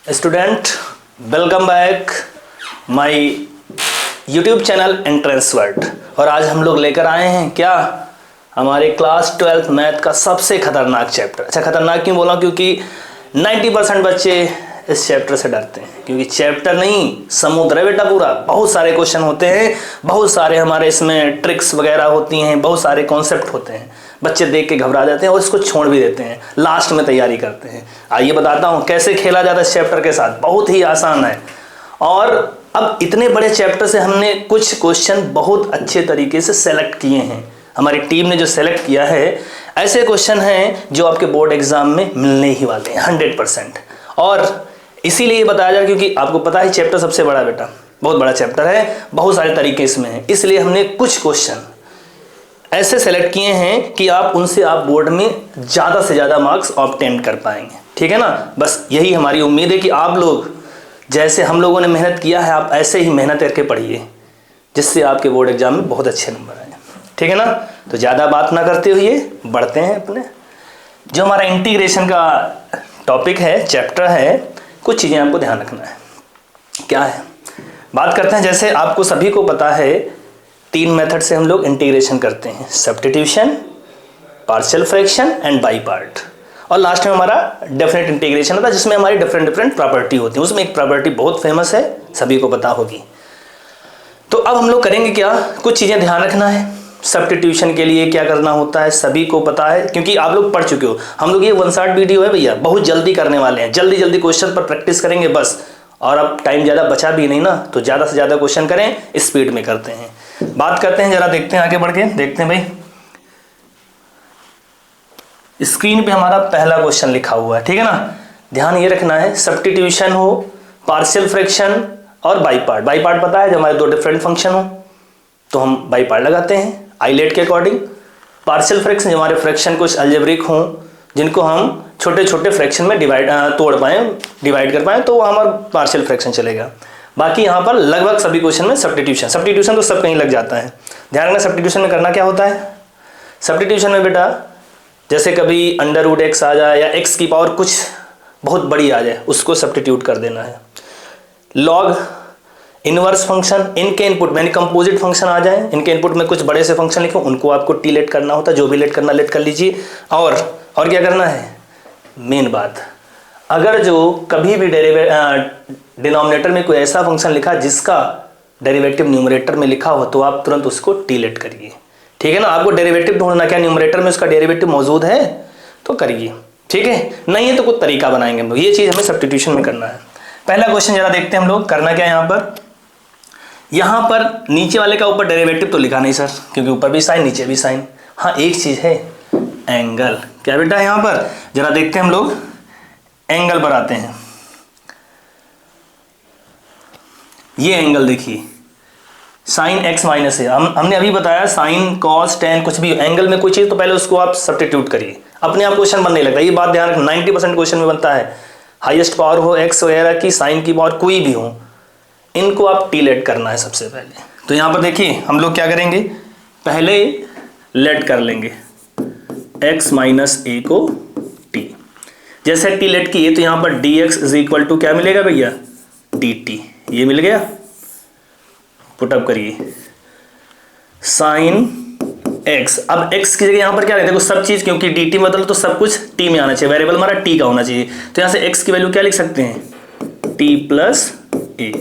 Student, welcome back my YouTube channel entrance world. और आज हम लोग लेकर आए हैं क्या, हमारे क्लास 12th मैथ का सबसे खतरनाक चैप्टर। अच्छा, खतरनाक क्यों बोला? क्योंकि 90% बच्चे इस चैप्टर से डरते हैं, क्योंकि चैप्टर नहीं समुद्र है बेटा पूरा। बहुत सारे क्वेश्चन होते हैं, बहुत सारे हमारे इसमें ट्रिक्स वगैरह होती हैं, बहुत सारे कॉन्सेप्ट होते हैं। बच्चे देख के घबरा जाते हैं और इसको छोड़ भी देते हैं, लास्ट में तैयारी करते हैं। आइए बताता हूँ कैसे खेला जाता है इस चैप्टर के साथ। बहुत ही आसान है। और अब इतने बड़े चैप्टर से हमने कुछ क्वेश्चन बहुत अच्छे तरीके से सेलेक्ट किए हैं। हमारी टीम ने जो सेलेक्ट किया है, ऐसे क्वेश्चन हैं जो आपके बोर्ड एग्जाम में मिलने ही वाले हैं 100%। और इसीलिए बताया जाए क्योंकि आपको पता है चैप्टर सबसे बड़ा बेटा, बहुत बड़ा चैप्टर है, बहुत सारे तरीके इसमें हैं। इसलिए हमने कुछ क्वेश्चन ऐसे सेलेक्ट किए हैं कि आप उनसे आप बोर्ड में ज़्यादा से ज़्यादा मार्क्स ऑब्टेन कर पाएंगे। ठीक है ना? बस यही हमारी उम्मीद है कि आप लोग जैसे हम लोगों ने मेहनत किया है, आप ऐसे ही मेहनत करके पढ़िए, जिससे आपके बोर्ड एग्जाम में बहुत अच्छे नंबर आए। ठीक है ना? तो ज़्यादा बात ना करते हुए बढ़ते हैं अपने जो हमारा इंटीग्रेशन का टॉपिक है, चैप्टर है। कुछ चीज़ें आपको ध्यान रखना है। क्या है? बात करते हैं। जैसे आपको सभी को पता है 3 मेथड से हम लोग इंटीग्रेशन करते हैं, substitution, partial fraction and by part. और लास्ट में हमारा डेफिनेट इंटीग्रेशन होता है, जिसमें हमारी डिफरेंट प्रॉपर्टी होती है। उसमें एक प्रॉपर्टी बहुत फेमस है, सभी को पता होगी। तो अब हम लोग करेंगे क्या, कुछ चीज़ें ध्यान रखना है। सब्स्टिट्यूशन के लिए क्या करना होता है सभी को पता है, क्योंकि आप लोग पढ़ चुके हो। हम लोग ये 1 शॉट वीडियो है भैया, बहुत जल्दी करने वाले हैं। जल्दी जल्दी क्वेश्चन पर प्रैक्टिस करेंगे बस। और अब टाइम ज़्यादा बचा भी नहीं ना, तो ज़्यादा से ज़्यादा क्वेश्चन करें, स्पीड में करते हैं। बात करते हैं, जरा देखते हैं आगे बढ़ के, देखते हैं भाई। स्क्रीन पे हमारा पहला क्वेश्चन लिखा हुआ है, ठीक है ना? ध्यान ये रखना है, सब्स्टिट्यूशन हो, पार्शियल फ्रैक्शन और बाई पार्ट। बाई पार्ट पता है, जब हमारे दो डिफरेंट फंक्शन हो तो हम बाई पार्ट लगाते हैं आइलेट के अकॉर्डिंग। पार्शियल फ्रैक्शन, जो हमारे फ्रैक्शन कुछ अलजेब्रिक हों, जिनको हम छोटे छोटे फ्रैक्शन में तोड़ पाएँ, डिवाइड कर पाएँ, तो वो हमारा पार्शियल फ्रैक्शन चलेगा। बाकी यहाँ पर लगभग सभी क्वेश्चन में सब्स्टिट्यूशन तो सब कहीं लग जाता है। ध्यान रखना, सब्स्टिट्यूशन में करना क्या होता है। सब्स्टिट्यूशन में बेटा, जैसे कभी √x आ जाए या x की पावर कुछ बहुत बड़ी आ जाए, उसको सब्स्टिट्यूट कर देना है। लॉग, इनवर्स फंक्शन, इनके इनपुट में यानी कंपोजिट फंक्शन आ जाए, इनके इनपुट में कुछ बड़े से फंक्शन लिखो, उनको आपको टी लेट करना होता है। जो भी लेट करना लेट कर लीजिए। और क्या करना है, मेन बात, अगर जो कभी भी डिनोमिनेटर में कोई ऐसा फंक्शन लिखा जिसका डेरिवेटिव न्यूमरेटर में लिखा हो, तो आप तुरंत उसको टी लेट करिए। ठीक है ना? आपको डेरिवेटिव ढूंढना, क्या न्यूमरेटर में उसका डेरिवेटिव मौजूद है तो करिए। ठीक है? नहीं है तो कुछ तरीका बनाएंगे हम लोग। ये चीज़ हमें सब्स्टिट्यूशन में करना है। पहला क्वेश्चन जरा देखते हैं हम लोग। करना क्या है, यहाँ पर नीचे वाले का ऊपर डेरिवेटिव तो लिखा नहीं सर, क्योंकि ऊपर भी साइन नीचे भी साइन। हाँ, एक चीज़ है, एंगल। क्या बेटा है यहाँ पर? जरा देखते हैं हम लोग, एंगल पर आते हैं। ये एंगल देखिए, साइन x माइनस है। हमने अभी बताया साइन कॉस टेन कुछ भी एंगल में कोई चीज़, तो पहले उसको आप सब्स्टिट्यूट करिए, अपने आप क्वेश्चन बनने लगता है। ये बात ध्यान रखना, 90% क्वेश्चन में बनता है। हाईएस्ट पावर हो x वगैरह की, साइन की पावर कोई भी हो, इनको आप टी लेट करना है सबसे पहले। तो यहाँ पर देखिए हम लोग क्या करेंगे, पहले लेट कर लेंगे x माइनस ए को t। जैसे टी लेट किए तो यहाँ पर dx इज इक्वल टू क्या मिलेगा भैया, dt। ये मिल गया, पुटअप करिए साइन x। अब x की जगह यहाँ पर क्या है, देखो सब चीज़, क्योंकि dt मतलब तो सब कुछ t में आना चाहिए, वेरिएबल हमारा t का होना चाहिए। तो यहाँ से x की वैल्यू क्या लिख सकते हैं, t plus A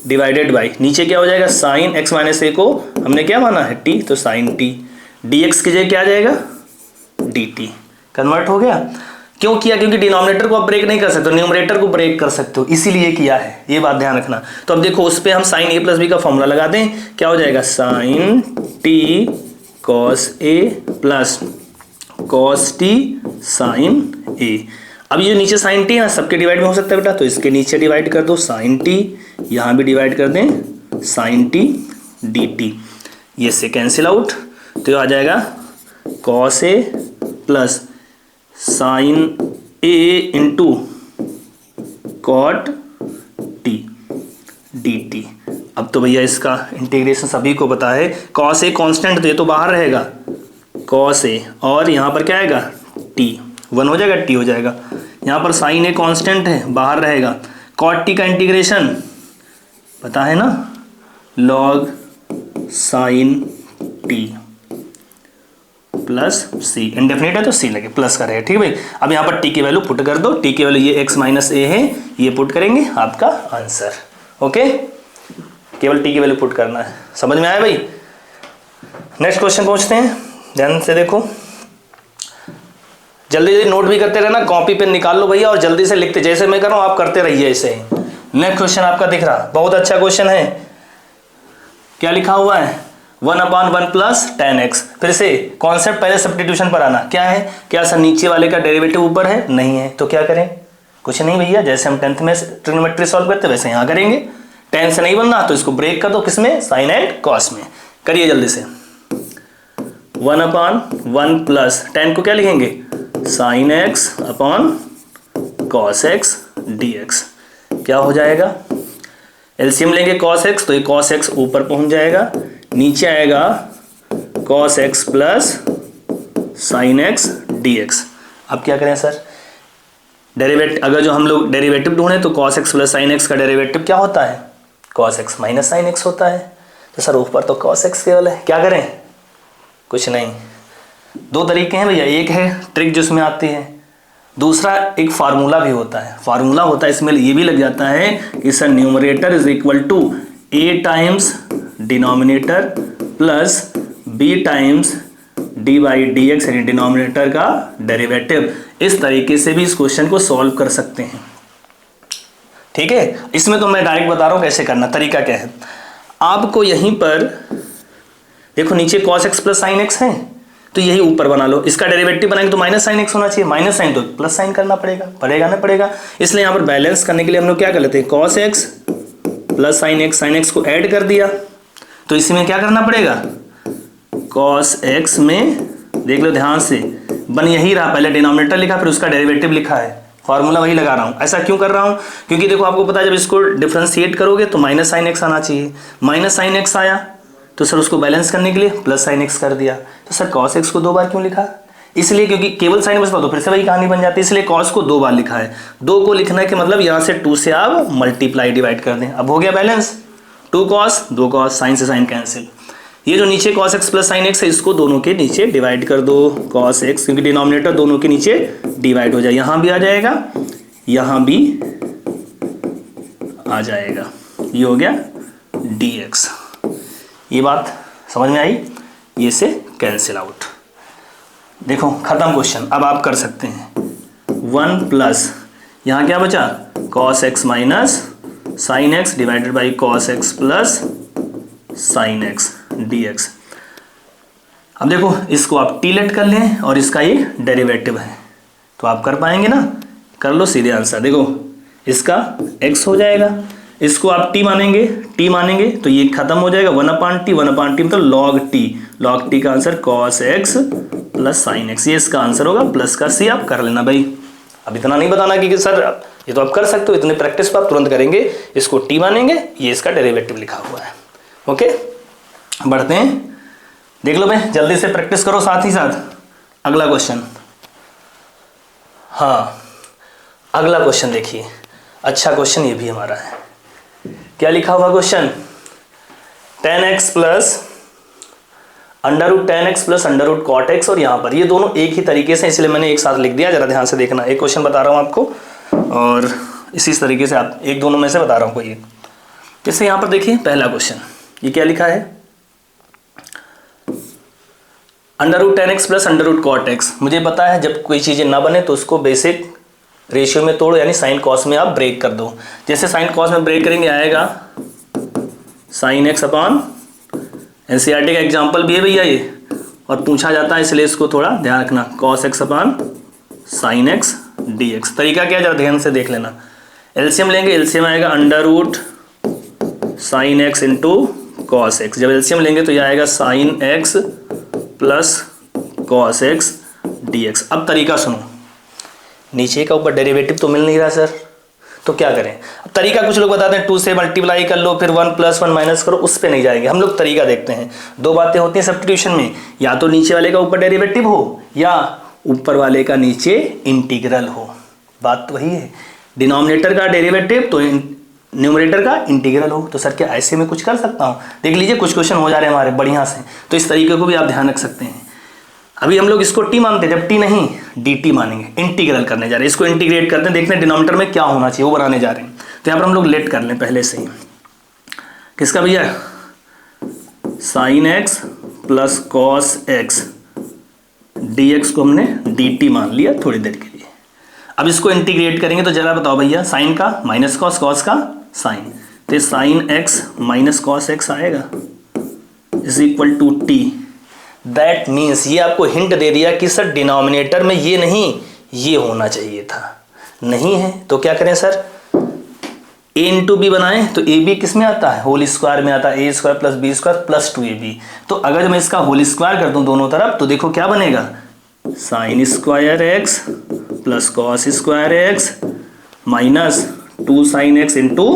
divided by, नीचे क्या हो जाएगा, साइन x माइनस ए को हमने क्या माना है t, तो साइन t। dx की जगह क्या आ जाएगा, dt। कन्वर्ट हो गया। क्यों किया? क्योंकि डिनोमिनेटर को आप ब्रेक नहीं कर सकते, न्यूमरेटर को ब्रेक कर सकते हो, इसीलिए किया है। ये बात ध्यान रखना। तो अब देखो उस पर हम साइन a प्लस बी का फॉर्मूला लगा दें, क्या हो जाएगा, sine t cos a plus cos t sine a। अब ये नीचे साइन t है, सबके डिवाइड में हो सकता है बेटा, तो इसके नीचे डिवाइड कर दो साइन t, यहाँ भी डिवाइड कर दें साइन t dt। ये से कैंसिल आउट, तो आ जाएगा cos a plus sine a into cot T dt। अब तो भैया इसका इंटीग्रेशन सभी को पता है। कॉस a कांस्टेंट, तो ये तो बाहर रहेगा कॉस a, और यहाँ पर क्या आएगा t, 1 हो जाएगा, t हो जाएगा। यहाँ पर साइन ए कांस्टेंट है, बाहर रहेगा। कॉट टी का इंटीग्रेशन पता है ना, लॉग साइन टी प्लस सी, इंडेफिनिट है तो सी लगे, प्लस का रहेगा। ठीक है भाई। अब यहाँ पर टी की वैल्यू पुट कर दो, टी की वैल्यू ये एक्स माइनस ए है, ये पुट करेंगे, आपका आंसर। ओके, केवल टी की वैल्यू पुट करना है। समझ में आया भाई? नेक्स्ट क्वेश्चन पहुंचते हैं, ध्यान से देखो, जल्दी जल्दी नोट भी करते रहना, कॉपी पेन निकाल लो भैया और जल्दी से लिखते, जैसे मैं कर रहा हूं आप करते रहिए ऐसे ही। नेक्स्ट क्वेश्चन आपका दिख रहा, बहुत अच्छा क्वेश्चन है। क्या लिखा हुआ है? 1/1 प्लस tan x। फिर से कॉन्सेप्ट पहले सब्स्टिट्यूशन पर आना। क्या है? क्या सर नीचे वाले का डेरिवेटिव ऊपर है? नहीं है, तो क्या करें? कुछ नहीं भैया, जैसे हम 10th में ट्रिग्नोमेट्री सॉल्व करते वैसे यहाँ करेंगे। tan से नहीं बनना तो इसको ब्रेक कर दो, किसमें? साइन एंड कॉस में। करिए जल्दी से। 1/1 प्लस tan को क्या लिखेंगे? Sine x upon cos x dx। क्या हो जाएगा? एलसीएम लेंगे cos x, तो ये cos x ऊपर पहुंच जाएगा, नीचे आएगा cos x plus sine x dx। अब क्या करें सर? डेरिवेटिव, अगर जो हम लोग डेरिवेटिव ढूंढे तो cos x plus sine x का डेरिवेटिव क्या होता है? cos x minus sine x होता है। तो सर ऊपर तो cos x केवल है, क्या करें? कुछ नहीं, दो तरीके हैं भैया, एक है ट्रिक जिसमें आती है, दूसरा एक फार्मूला भी होता है। फार्मूला होता है इसमें ये भी लग जाता है कि sir numerator is equal to a times denominator plus b times d by D X, यानी डिनोमिनेटर का डेरिवेटिव। इस तरीके से भी इस क्वेश्चन को सॉल्व कर सकते हैं। ठीक है, इसमें तो मैं डायरेक्ट बता रहा हूं कैसे करना, तरीका क्या है। आपको यहीं पर देखो नीचे cos x plus sine x है, तो यही ऊपर बना लो। इसका डेरिवेटिव बनाएंगे तो माइनस साइन एक्स होना चाहिए, माइनस साइन तो प्लस साइन करना पड़ेगा, पड़ेगा ना पड़ेगा। इसलिए यहाँ पर बैलेंस करने के लिए हम लोग क्या कर लेते हैं? cos x plus sine x को ऐड कर दिया, तो इसी में क्या करना पड़ेगा? cos x में देख लो ध्यान से, बन यही रहा, पहले डिनोमिनेटर लिखा फिर उसका डेरिवेटिव लिखा है, फॉर्मूला वही लगा रहा हूँ। ऐसा क्यों कर रहा हूँ? क्योंकि देखो आपको पता है जब इसको डिफ्रेंशिएट करोगे तो माइनस साइन एक्स आना चाहिए, माइनस साइन एक्स आया तो सर उसको बैलेंस करने के लिए प्लस साइन एक्स कर दिया। तो सर cos x को दो बार क्यों लिखा? इसलिए क्योंकि केवल साइन बस तो फिर से वही कहानी बन जाती है, इसलिए cos को दो बार लिखा है। दो को लिखने के मतलब यहाँ से 2 से आप मल्टीप्लाई डिवाइड कर दें, अब हो गया बैलेंस। 2 cos 2 cos, साइन से साइन कैंसिल। ये जो नीचे cos x plus sine x है इसको दोनों के नीचे डिवाइड कर दो, cos x, क्योंकि डिनोमिनेटर दोनों के नीचे डिवाइड हो जाए, यहाँ भी आ जाएगा, यहाँ भी आ जाएगा, ये हो गया dx। ये बात समझ में आई? ये से कैंसिल आउट। देखो खत्म क्वेश्चन। अब आप कर सकते हैं 1 प्लस यहाँ क्या बचा? cos x minus sign x divided by cos x plus sine x dx। अब देखो इसको आप टी लेट कर लें और इसका ये डेरिवेटिव है, तो आप कर पाएंगे ना? कर लो, सीधे आंसर। देखो इसका x हो जाएगा, इसको आप t मानेंगे तो ये खत्म हो जाएगा, 1/t मतलब log t का answer cos x plus sine x, ये इसका आंसर होगा, प्लस का c आप कर लेना भाई। अब इतना नहीं बताना कि सर ये तो आप कर सकते हो, इतने प्रैक्टिस पर आप तुरंत करेंगे। इसको t मानेंगे, ये इसका डेरिवेटिव लिखा हुआ है। ओके, बढ़ते हैं, देख लो भाई, जल्दी से प्रैक्टिस करो साथ ही साथ। अगला क्वेश्चन, हाँ अगला क्वेश्चन देखिए, अच्छा क्वेश्चन ये भी हमारा है। क्या लिखा हुआ question? tan x plus √tan x plus √cot x, और यहाँ पर ये दोनों एक ही तरीके से, इसलिए मैंने एक साथ लिख दिया। जरा ध्यान से देखना, एक क्वेश्चन बता रहा हूँ आपको और इसी तरीके से आप एक दोनों में से बता रहा हूँ कोई। जैसे यहाँ पर देखिए पहला क्वेश्चन, ये क्या लिखा है? √tan x plus √cot x। मुझे पता है जब कोई चीज़ें ना बने तो उसको बेसिक रेशियो में तोड़ो, यानी साइन कॉस में आप ब्रेक कर दो। जैसे साइन कॉस में ब्रेक करेंगे आएगा साइन एक्स अपॉन, एनसीईआरटी का एग्जाम्पल भी है भैया ये, और पूछा जाता है इसलिए इसको थोड़ा ध्यान रखना, cos x upon sine x dx। तरीका क्या है जरा ध्यान से देख लेना। एलसीएम लेंगे, एलसीएम आएगा √sin x into cos x। जब एलसीएम लेंगे तो यह आएगा sin x plus cos x dx। अब तरीका सुनो, नीचे का ऊपर डेरिवेटिव तो मिल नहीं रहा सर, तो क्या करें? अब तरीका कुछ लोग बताते हैं 2 से मल्टीप्लाई कर लो, फिर 1 + 1 माइनस करो, उस पे नहीं जाएंगे हम लोग। तरीका देखते हैं, दो बातें होती हैं सब्स्टिट्यूशन में, या तो नीचे वाले का ऊपर डेरिवेटिव हो या ऊपर वाले का नीचे इंटीग्रल हो। बात तो वही है, डिनोमिनेटर का डेरिवेटिव तो न्यूमरेटर का इंटीग्रल हो। तो सर क्या ऐसे में कुछ कर सकता हूँ? देख लीजिए कुछ क्वेश्चन हो जा रहे हैं हमारे बढ़िया से, तो इस तरीके को भी आप ध्यान रख सकते हैं। अभी हम लोग इसको टी मानते हैं, जब टी नहीं dt मानेंगे, इंटीग्रल करने जा रहे हैं, इसको इंटीग्रेट करते हैं, देखते हैं डिनोमिनेटर में क्या होना चाहिए वो बनाने जा रहे हैं। तो यहाँ पर हम लोग लेट कर लें पहले से ही, किसका भैया, sign x plus cos x dx को हमने dt मान लिया थोड़ी देर के लिए। अब इसको इंटीग्रेट करेंगे तो जरा बताओ भैया, साइन का माइनस कॉस, कॉस का साइन, तो sine x minus cos x आएगा is equal to t. That means ये आपको हिंट दे दिया कि सर डिनोमिनेटर में ये नहीं ये होना चाहिए था, नहीं है तो क्या करें सर, a इंटू बी बनाएं तो ए बी किस में आता है, होल स्क्वायर में आता है, a square plus b square plus 2ab। तो अगर मैं इसका होल स्क्वायर कर दूं दोनों तरफ तो देखो क्या बनेगा, sine square X plus cos square X minus 2 sine X into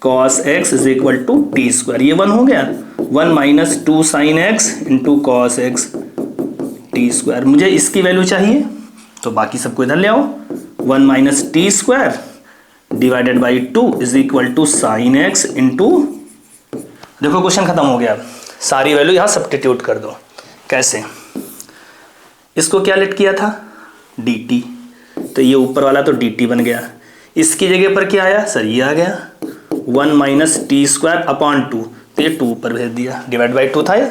cos X is equal to T square. ये 1 हो गया, 1 minus 2 sine X into cos X T square. मुझे इसकी वैल्यू चाहिए तो बाकी सबको इधर ले आओ, 1 minus T square divided by 2 is equal to sine X into, देखो क्वेश्चन खत्म हो गया। सारी वैल्यू यहाँ सब्स्टिट्यूट कर दो। कैसे, इसको क्या लेट किया था dt, तो ये ऊपर वाला तो dt बन गया, इसकी जगह पर क्या आया सर, ये आ गया 1 माइनस टी स्क्वायर अपॉन 2, तो ये 2 ऊपर भेज दिया, डिवाइड बाई 2 था ये,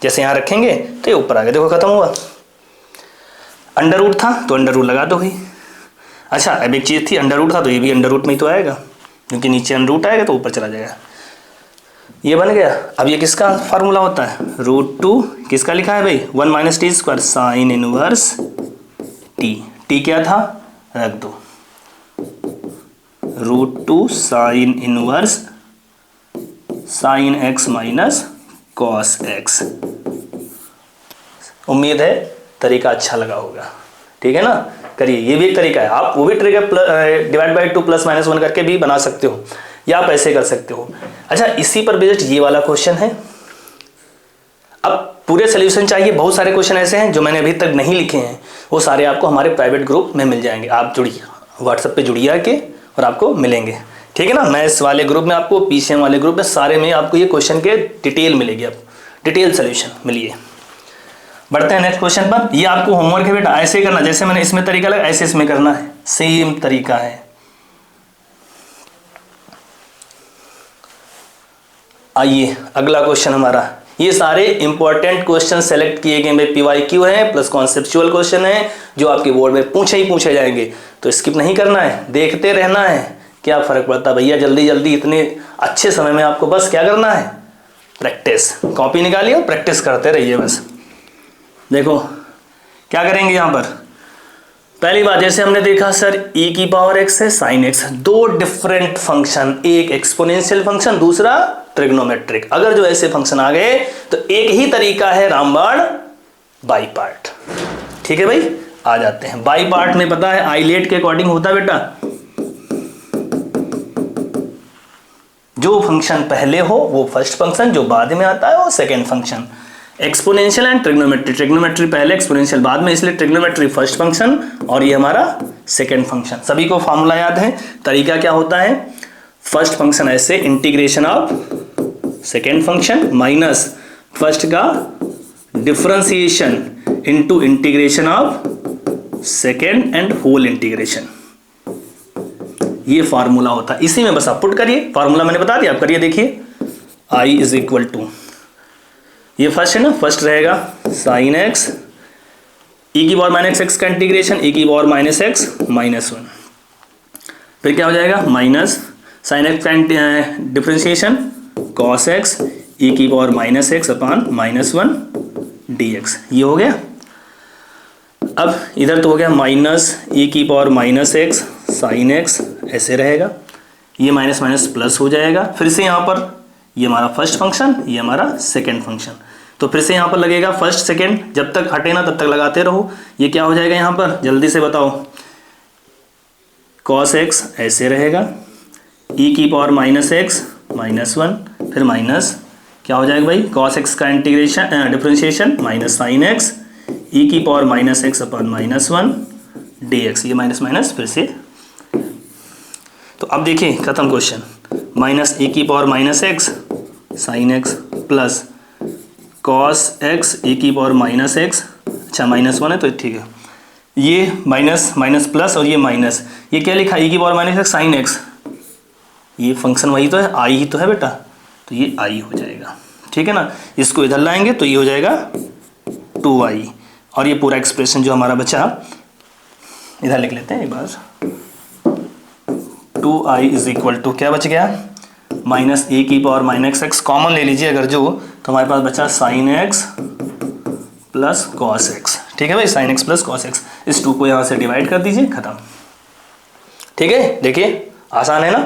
जैसे यहाँ रखेंगे तो ये ऊपर आ गया, देखो खत्म हुआ। अंडर रूट था तो अंडर रूट लगा दो भाई। अच्छा अब एक चीज़ थी, अंडर रूट था तो ये भी अंडर रूट में ही तो आएगा, क्योंकि नीचे अंडर रूट आएगा तो ऊपर चला जाएगा, ये बन गया। अब ये किसका फार्मूला होता है, √2 किसका लिखा है भाई, 1 minus T square sine inverse T, T क्या था रख दो, √2 sine inverse sine x minus cos x. उम्मीद है तरीका अच्छा लगा होगा, ठीक है ना, करिए, ये भी एक तरीका है। आप वो भी तरीका डिवाइड बाई 2 प्लस माइनस 1 करके भी बना सकते हो, या आप ऐसे कर सकते हो। अच्छा इसी पर बेस्ड ये वाला क्वेश्चन है। अब पूरे सोल्यूशन चाहिए, बहुत सारे क्वेश्चन ऐसे हैं जो मैंने अभी तक नहीं लिखे हैं, वो सारे आपको हमारे प्राइवेट ग्रुप में मिल जाएंगे। आप जुड़िए, व्हाट्सएप पे जुड़िए आके और आपको मिलेंगे, ठीक है ना। मैथ्स वाले ग्रुप में आपको, पीसीएम वाले ग्रुप में, सारे में आपको ये क्वेश्चन के डिटेल मिलेगी, आप डिटेल सोल्यूशन मिलिए। बढ़ते हैं नेक्स्ट क्वेश्चन पर। ये आपको होमवर्क है बेटा, ऐसे ही करना, जैसे मैंने इसमें तरीका लगा ऐसे इसमें करना है, सेम तरीका है। आइए अगला क्वेश्चन हमारा, ये सारे इंपॉर्टेंट क्वेश्चन सेलेक्ट किए गए में PYQ है प्लस कॉन्सेप्चुअल क्वेश्चन है जो आपके बोर्ड में पूछे ही पूछे जाएंगे, तो स्किप नहीं करना है, देखते रहना है। क्या फर्क पड़ता भैया, जल्दी जल्दी इतने अच्छे समय में आपको बस क्या करना है, प्रैक्टिस। कॉपी निकालिए और प्रैक्टिस करते रहिए बस। देखो क्या करेंगे यहाँ पर, पहली बात जैसे हमने देखा सर e की पावर x है sin x, दो डिफरेंट फंक्शन, एक एक्सपोनेंशियल फंक्शन दूसरा ट्रिग्नोमेट्रिक। अगर जो ऐसे फंक्शन आ गए तो एक ही तरीका है रामबाण बाई पार्ट, ठीक है भाई। आ जाते हैं बाई पार्ट में, पता है आइलेट के अकॉर्डिंग होता है बेटा, जो फंक्शन पहले हो वो फर्स्ट फंक्शन, जो बाद में आता है वो second function. Exponential and trigonometry, trigonometry पहले एक्सपोनेंशियल बाद में, इसलिए ट्रिग्नोमेट्री फर्स्ट फंक्शन और ये हमारा सेकेंड फंक्शन। सभी को फॉर्मूला याद है, तरीका क्या होता है, फर्स्ट फंक्शन ऐसे integration of second function minus first का differentiation into integration of second and whole integration, ये फार्मूला होता है। इसी में बस आप पुट करिए, फार्मूला मैंने बता दिया, आप करिए देखिए। I इज इक्वल टू, ये फर्स्ट है ना, फर्स्ट रहेगा साइन एक्स e की पावर माइनस एक्स का इंटीग्रेशन e की पावर माइनस एक्स माइनस 1, फिर क्या हो जाएगा माइनस साइन एक्स का डिफरेंशिएशन कॉस एक्स e की power minus x upon minus 1 dx, ये हो गया। अब इधर तो हो गया माइनस e की power minus x sine x, ऐसे रहेगा, ये माइनस माइनस प्लस हो जाएगा। फिर से यहाँ पर ये हमारा फर्स्ट फंक्शन, ये हमारा सेकेंड फंक्शन, तो फिर से यहाँ पर लगेगा फर्स्ट सेकेंड, जब तक हटे ना तब तक लगाते रहो। ये क्या हो जाएगा यहाँ पर जल्दी से बताओ, कॉस एक्स ऐसे रहेगा, e की पावर माइनस एक्स माइनस 1, फिर माइनस क्या हो जाएगा भाई, कॉस एक्स का integration differentiation minus sine x e की power minus x upon minus 1 dx, ये माइनस माइनस फिर से तो अब देखिए खत्म क्वेश्चन। माइनस ए की power minus x sine x plus cos x a की पावर माइनस एक्स, अच्छा -1 है तो ठीक है, ये माइनस माइनस प्लस और ये माइनस, ये क्या लिखा ए की power minus x sine x, ये फंक्शन वही तो है, आई ही तो है बेटा, तो ये आई हो जाएगा, ठीक है ना। इसको इधर लाएंगे तो ये हो जाएगा 2i, और ये पूरा एक्सप्रेशन जो हमारा बचा इधर लिख लेते हैं एक बार। 2i इज इक्वल टू क्या बच गया, माइनस ए की पावर माइनस एक्स कॉमन ले लीजिए अगर जो, तो हमारे पास बचा sign x plus cos x, ठीक है भाई, sign x plus cos x. इस 2 को यहाँ से डिवाइड कर दीजिए, खत्म, ठीक है। देखिए आसान है ना।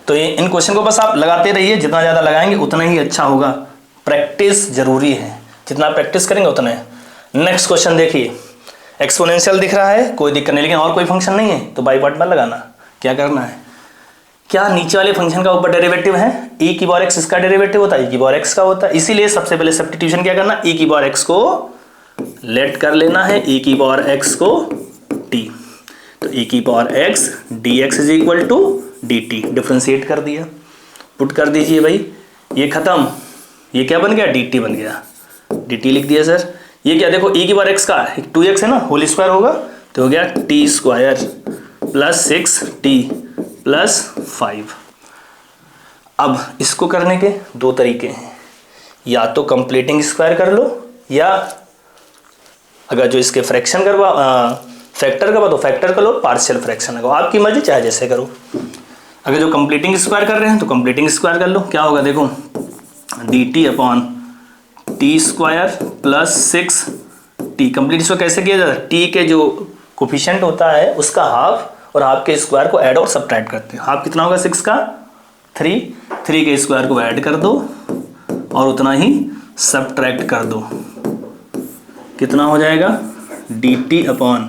तो ये इन क्वेश्चन को बस आप लगाते रहिए, जितना ज़्यादा लगाएंगे उतना ही अच्छा होगा, प्रैक्टिस जरूरी है, जितना प्रैक्टिस करेंगे उतना है। नेक्स्ट क्वेश्चन देखिए, एक्सपोनेंशियल दिख रहा है, कोई दिक्कत नहीं, लेकिन और कोई फंक्शन नहीं है तो बाई पार्ट में लगाना। क्या करना है, क्या नीचे वाले फंक्शन का ऊपर डेरिवेटिव है, e की पावर x इसका डेरिवेटिव होता है, e की पावर x का होता है, इसीलिए सबसे पहले सब्स्टिट्यूशन क्या करना, e की पावर x को लेट कर लेना है, e की पावर x को t, तो e की power x dx is equal to dt, differentiate कर दिया, पुट कर दीजिए भाई, ये खत्म, ये क्या बन गया, dt बन गया, dt लिख दिया सर। ये क्या देखो, e की पावर x का 2x है ना, होल स्क्वायर होगा तो हो गया t square plus 6t plus 5। अब इसको करने के 2 तरीके हैं, या तो कंप्लीटिंग स्क्वायर कर लो, या अगर जो इसके फ्रैक्शन करवा फैक्टर करवा तो फैक्टर कर लो, पार्शियल फ्रैक्शन लगाओ, आपकी मर्जी, चाहे जैसे करो। अगर जो कंप्लीटिंग स्क्वायर कर रहे हैं तो कंप्लीटिंग स्क्वायर कर लो, क्या होगा देखो, dt upon T square plus 6t। Complete इसको कैसे किया जाता है, t के जो कोफिशिएंट होता है उसका हाफ और हाफ के स्क्वायर को ऐड और सब्ट्रैक्ट करते हैं। हाफ कितना होगा 6 का 3 के स्क्वायर को ऐड कर दो और उतना ही सब्ट्रैक्ट कर दो, कितना हो जाएगा, dt upon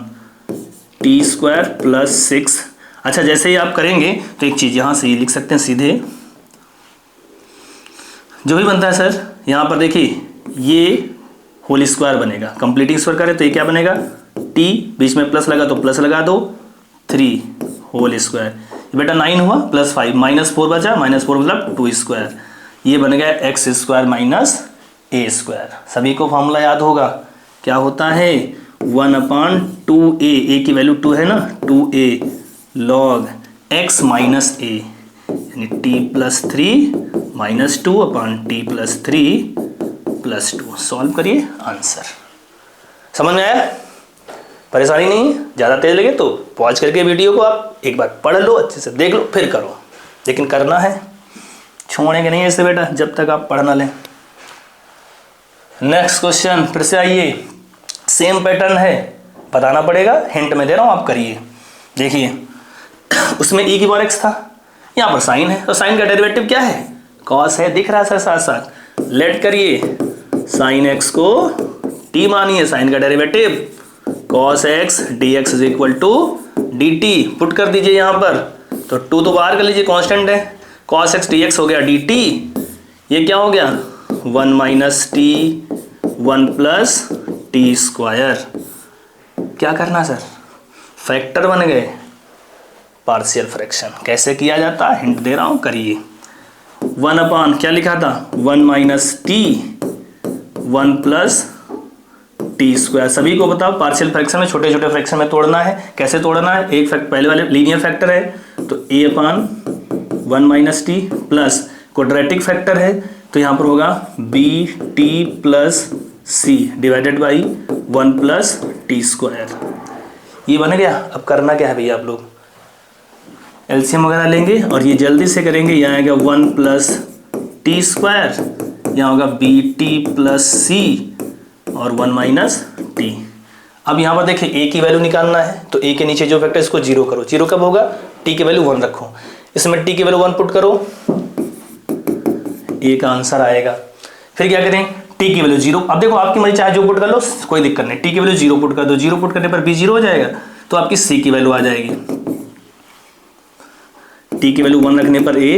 T square plus 6। अच्छा जैसे ही आप करेंगे तो एक चीज़ यहाँ से ये लिख सकते हैं सीधे, जो भी बनता है सर, यहाँ पर देखिए ये होल स्क्वायर बनेगा, कंप्लीटिंग स्क्वायर करें तो ये क्या बनेगा, t, बीच में प्लस लगा तो प्लस लगा दो, 3 होल स्क्वायर, ये बेटा 9 हुआ प्लस 5 -4 बचा, -4 मतलब 2 स्क्वायर, ये बन गया x square minus a square. सभी को फॉर्मूला याद होगा, क्या होता है 1/2a, a की वैल्यू 2 है ना, 2a log x minus a, यानी t plus 3 minus 2 upon t plus 3 plus 2। Solve करिए, आंसर समझ में आया, परेशानी नहीं है। ज़्यादा तेज लगे तो पॉज करके वीडियो को आप एक बार पढ़ लो, अच्छे से देख लो, फिर करो, लेकिन करना है, छोड़ेंगे नहीं ऐसे बेटा जब तक आप पढ़ ना लें। नेक्स्ट क्वेश्चन, फिर से आइए, सेम पैटर्न है, बताना पड़ेगा, हिंट में दे रहा हूँ, आप करिए। देखिए उसमें e की पावर x था, यहाँ पर साइन है, तो साइन का डेरिवेटिव क्या है, कॉस है, दिख रहा है सर साथ साथ, लेट करिए, साइन x को t मानिए, साइन का derivative cos x dx is equal to dt, put कर दीजिए यहाँ पर, तो 2 तो बाहर कर लीजिए, कांस्टेंट है, cos x dx हो गया dt, ये क्या हो गया 1 minus T 1 plus T square. क्या करना सर, फैक्टर बन गए, पार्शियल फ्रैक्शन कैसे किया जाता है, हिंट दे रहा हूँ, करिए। 1 अपॉन क्या लिखा था, 1 minus T 1 plus T square. सभी को बताओ पार्शियल फ्रैक्शन में छोटे छोटे फ्रैक्शन में तोड़ना है, कैसे तोड़ना है, एक पहले वाले लीनियर फैक्टर है तो a upon 1 minus T plus quadratic factor है तो यहाँ पर होगा B T plus C divided by 1 plus T square. ये बन गया। अब करना क्या है भैया, आप लोग एलसीएम वगैरह लेंगे और ये जल्दी से करेंगे। यहाँ आएगा 1 प्लस टी स्क्वायर, यहाँ होगा बी टी प्लस सी और 1 माइनस टी। अब यहाँ पर देखिए a की वैल्यू निकालना है तो a के नीचे जो फैक्टर इसको 0 करो। 0 कब होगा, t की वैल्यू 1 रखो, इसमें t की वैल्यू 1 पुट करो, a का आंसर आएगा। फिर क्या करें, t की वैल्यू 0। अब देखो आपकी मर्जी, चाहे जो पुट कर लो कोई दिक्कत नहीं। t की वैल्यू 0 पुट कर दो, 0 पुट करने पर b 0 हो जाएगा तो आपकी c की वैल्यू आ जाएगी। t की वैल्यू 1 रखने पर a,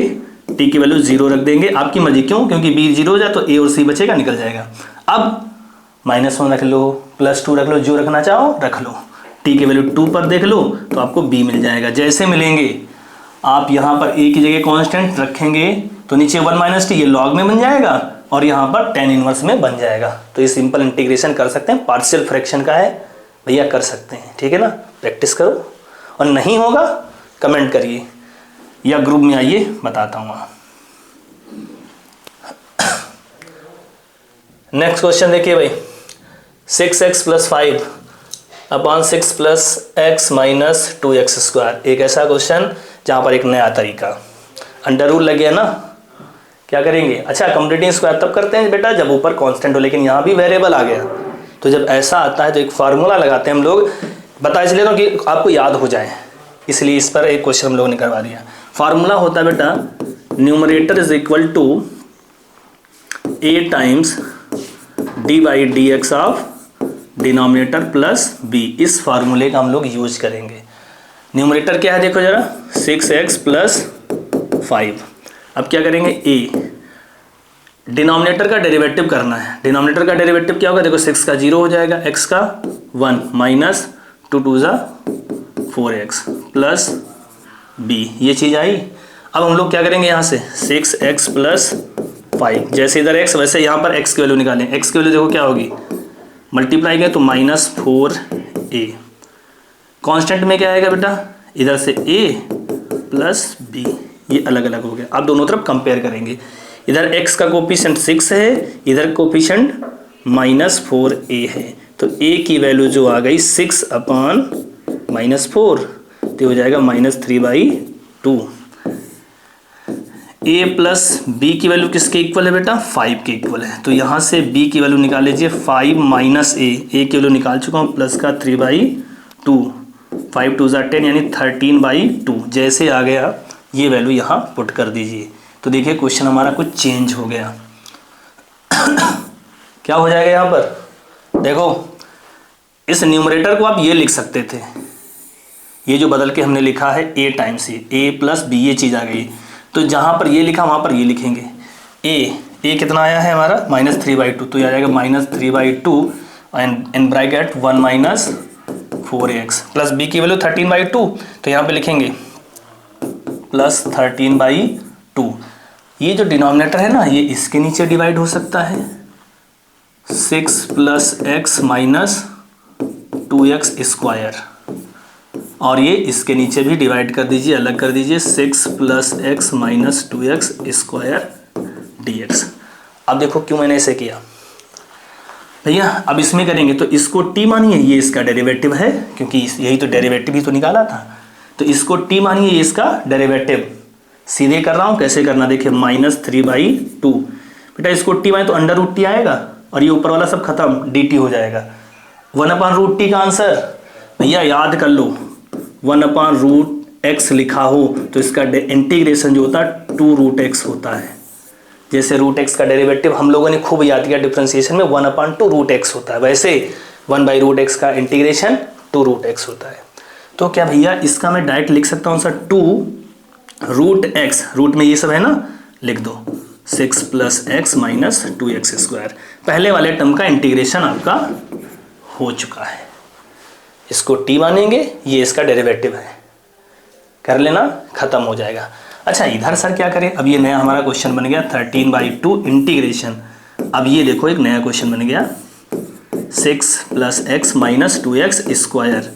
t की वैल्यू 0 रख देंगे, आपकी मर्जी। क्यों, क्योंकि b 0 हो जाए तो a और c बचेगा, निकल जाएगा। अब -1 रख लो, +2 रख लो, जो रखना चाहो रख लो। t की वैल्यू 2 पर देख लो तो आपको b मिल जाएगा। जैसे मिलेंगे आप यहाँ पर a की जगह कांस्टेंट रखेंगे तो नीचे 1 माइनस टी ये लॉग में बन जाएगा और यहाँ पर tan इनवर्स में बन जाएगा। तो ये सिंपल इंटीग्रेशन कर सकते हैं, पार्शियल फ्रैक्शन का है भैया, कर सकते हैं। ठीक है ना, प्रैक्टिस करो और नहीं होगा कमेंट करिए या ग्रुप में आइए, बताता हूँ। नेक्स्ट क्वेश्चन देखिए भाई, 6x + 5 अपॉन 6 + x - 2x²। एक ऐसा क्वेश्चन जहाँ पर एक नया तरीका, अंडर रूल लग गया ना, क्या करेंगे? अच्छा, कंप्लीटिंग स्क्वायर तब करते हैं बेटा जब ऊपर कांस्टेंट हो, लेकिन यहाँ भी वेरिएबल आ गया। तो जब ऐसा आता है तो एक फार्मूला लगाते हैं हम लोग, बता इसलिए तो कि आपको याद हो जाए, इसलिए इस पर एक क्वेश्चन हम लोगों ने करवा दिया। फार्मूला होता है बेटा numerator is equal to a times d/dx of denominator plus b। इस फार्मूले का हम लोग यूज करेंगे। न्यूमरेटर क्या है देखो जरा, 6x + 5। अब क्या करेंगे, a डिनोमिनेटर का डेरिवेटिव करना है। डिनोमिनेटर का डेरिवेटिव क्या होगा, देखो 6 का 0 हो जाएगा, x का 1 माइनस 2 2 = 4x प्लस b, ये चीज़ आई। अब हम लोग क्या करेंगे, यहाँ से 6x + 5, जैसे इधर x वैसे यहाँ पर x की वैल्यू निकालें। x की वैल्यू देखो क्या होगी, मल्टीप्लाई करें तो -4a। कांस्टेंट में क्या आएगा बेटा, इधर से a प्लस b, ये अलग अलग हो गया। अब दोनों तरफ कंपेयर करेंगे, इधर x का कोफिशिएंट 6 है, इधर कोफिशिएंट -4a है, तो a की वैल्यू जो आ गई 6 अपॉन -4, तो हो जाएगा -3/2। a प्लस b की वैल्यू किसके इक्वल है बेटा, 5 के इक्वल है। तो यहाँ से b की वैल्यू निकाल लीजिए, 5 माइनस a की वैल्यू निकाल चुका हूँ, प्लस का 3/2, 5 2 = 10 यानी 13/2। जैसे आ गया ये वैल्यू यहाँ पुट कर दीजिए, तो देखिए क्वेश्चन हमारा कुछ चेंज हो गया। क्या हो जाएगा यहाँ पर, देखो इस न्यूमरेटर को आप ये लिख सकते थे, ये जो बदल के हमने लिखा है a times a plus b, ये चीज़ आ गई। तो जहाँ पर ये लिखा वहाँ पर ये लिखेंगे, a कितना आया है हमारा -3/2, तो ये आ जाएगा -3/2 and in bracket 1 - 4x plus b की वैल्यू 13/2, तो यहाँ पे लिखेंगे +13/2। ये जो डिनोमिनेटर है ना, ये इसके नीचे डिवाइड हो सकता है, 6 + x - 2x², और ये इसके नीचे भी डिवाइड कर दीजिए, अलग कर दीजिए, 6 + x - 2x² dx। अब देखो क्यों मैंने ऐसे किया भैया, अब इसमें करेंगे तो इसको t मानिए, ये इसका डेरिवेटिव है, क्योंकि यही तो डेरिवेटिव ही तो निकाला था, तो इसको t मानिए, ये इसका डेरिवेटिव। सीधे कर रहा हूँ, कैसे करना देखिए, -3/2 बेटा, इसको t माने तो √t आएगा और ये ऊपर वाला सब खत्म, dt हो जाएगा। 1/√t का आंसर भैया याद कर लो, 1/√x लिखा हो तो इसका इंटीग्रेशन जो होता है 2√x होता है। जैसे √x का डेरिवेटिव हम लोगों ने खूब याद किया डिफरेंशिएशन में, 1/2√x होता है, वैसे 1/√x का इंटीग्रेशन 2√x होता है। तो क्या भैया इसका मैं डायरेक्ट लिख सकता हूँ सर, 2√x, रूट में ये सब है ना, लिख दो 6 + x - 2x²। पहले वाले टर्म का इंटीग्रेशन आपका हो चुका है, इसको t मानेंगे, ये इसका डेरिवेटिव है, कर लेना, खत्म हो जाएगा। अच्छा इधर सर क्या करें, अब ये नया हमारा क्वेश्चन बन गया 13/2 इंटीग्रेशन। अब ये देखो एक नया क्वेश्चन बन गया, 6 + x - 2x²।